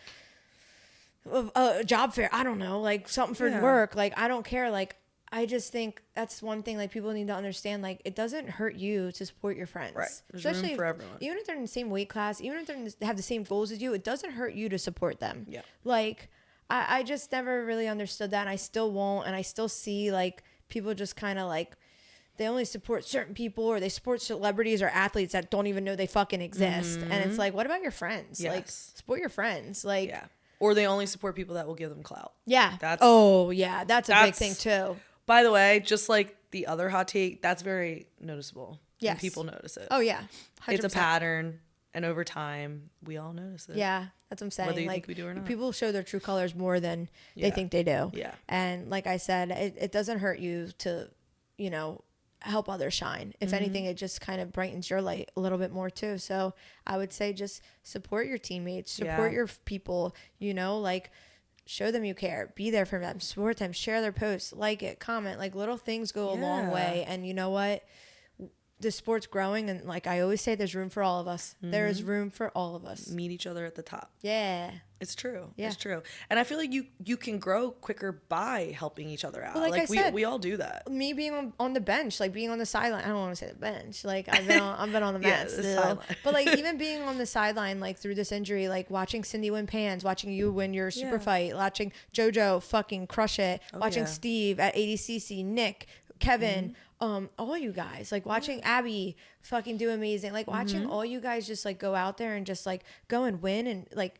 a job fair, I don't know, like something for work, like I don't care. Like I just think that's one thing like people need to understand, like it doesn't hurt you to support your friends, right? There's especially room for everyone. Even if they're in the same weight class, even if they have the same goals as you, it doesn't hurt you to support them. Like I just never really understood that, and I still won't. And I still see like people just kind of like they only support certain people, or they support celebrities or athletes that don't even know they fucking exist. And it's like, what about your friends? Yes. Like, support your friends. Like, Yeah. Or they only support people that will give them clout. yeah. That's That's a big thing too. By the way, just like the other hot take, that's very noticeable. Yes. And people notice it. Oh yeah. 100%. It's a pattern, and over time, we all notice it. Yeah, that's what I'm saying. Whether you like, think we do or not. People show their true colors more than they think they do. Yeah. And like I said, it doesn't hurt you to, you know, help others shine. If anything, it just kind of brightens your light a little bit more too. So I would say just support your teammates, support your people, you know, like show them you care, be there for them, support them, share their posts, like it, comment, like little things go a long way. And you know what? The sport's growing, and like I always say, there's room for all of us. There is room for all of us. Meet each other at the top. Yeah. It's true. Yeah. It's true. And I feel like you can grow quicker by helping each other out. Well, like I said, we all do that. Me being on the bench, like being on the sideline. I don't want to say the bench. Like I've been on the mat still. But like even being on the sideline, like through this injury, like watching Cindy win pans, watching you win your super fight, watching JoJo fucking crush it, watching Steve at ADCC, Nick, Kevin, all you guys, like watching Abby fucking do amazing, like watching all you guys just like go out there and just like go and win. And like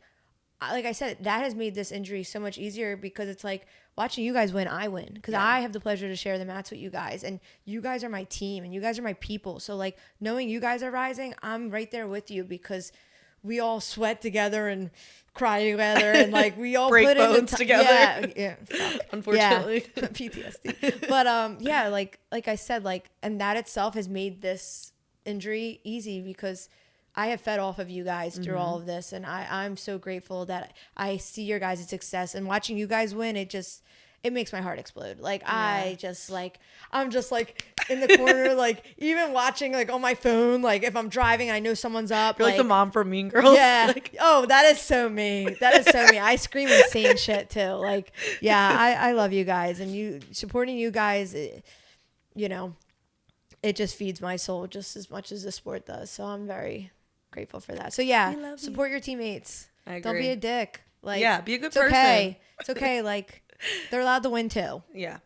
I said, that has made this injury so much easier, because it's like watching you guys win, I win, because I have the pleasure to share the mats with you guys, and you guys are my team, and you guys are my people. So like knowing you guys are rising, I'm right there with you, because we all sweat together and cry together, and like we all break put bones in together. Yeah, fuck. Unfortunately. Yeah. PTSD. But yeah, like I said, like, and that itself has made this injury easy, because I have fed off of you guys through all of this, and I'm so grateful that I see your guys' success, and watching you guys win, it makes my heart explode. Like I'm just like in the corner, like even watching like on my phone, like if I'm driving, I know someone's up. You're like the mom from Mean Girls. Yeah. Like, oh, that is so me. That is so me. I scream insane shit too. Like, yeah, I love you guys, and you supporting you guys, you know, it just feeds my soul just as much as the sport does. So I'm very grateful for that. So yeah, support your teammates. I agree. Don't be a dick. Like, be a good person. Okay. It's okay. Like, they're allowed to win too. Yeah.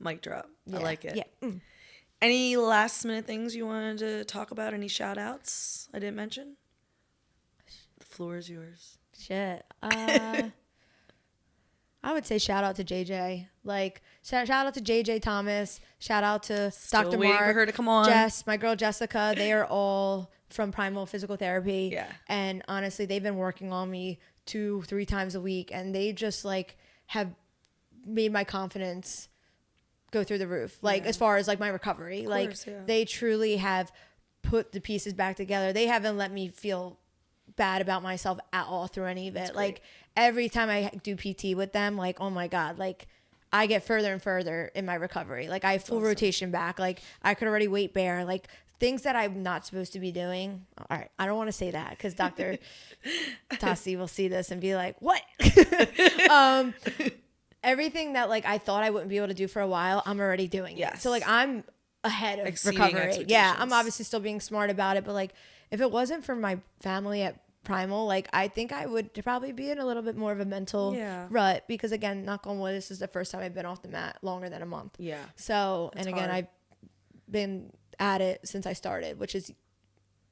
Mic drop. Yeah. I like it. Yeah. Any last minute things you wanted to talk about? Any shout outs I didn't mention? The floor is yours. Shit. I would say shout out to JJ. Like, shout out to JJ Thomas. Shout out to Still Dr. waiting Mark. for her to come on. Jess, my girl Jessica. They are all from Primal Physical Therapy. Yeah. And honestly, they've been working on me 2-3 times a week, and they just like have made my confidence go through the roof. Like as far as like my recovery, they truly have put the pieces back together. They haven't let me feel bad about myself at all through any of it. Like every time I do PT with them, like, oh my God, like I get further and further in my recovery. Like I have full rotation back. Like I could already weight bear, like things that I'm not supposed to be doing. All right. I don't want to say that, because Dr. Tassi will see this and be like, what? Everything that like I thought I wouldn't be able to do for a while, I'm already doing it. So like I'm ahead of recovery. Yeah, I'm obviously still being smart about it, but like if it wasn't for my family at Primal, like I think I would probably be in a little bit more of a mental rut, because again, knock on wood, this is the first time I've been off the mat longer than a month. Yeah. So, and again, I've been at it since I started, which is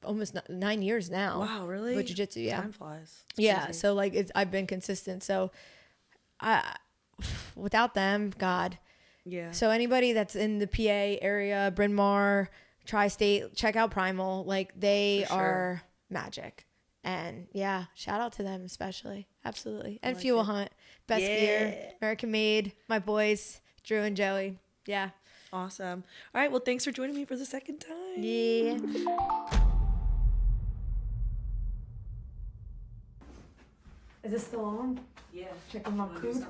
almost 9 years now. Wow, really? With jiu-jitsu, yeah. Time flies. It's yeah, crazy. so like I've been consistent. So without them, God. Yeah. So anybody that's in the PA area, Bryn Mawr, Tri-State, check out Primal. Like they are magic. And yeah, shout out to them especially. Absolutely. And Fuel Hunt, Best Gear, American Made, my boys, Drew and Joey. Yeah. Awesome. All right. Well, thanks for joining me for the second time. Yeah. Is this still on? Yeah. Checking my code.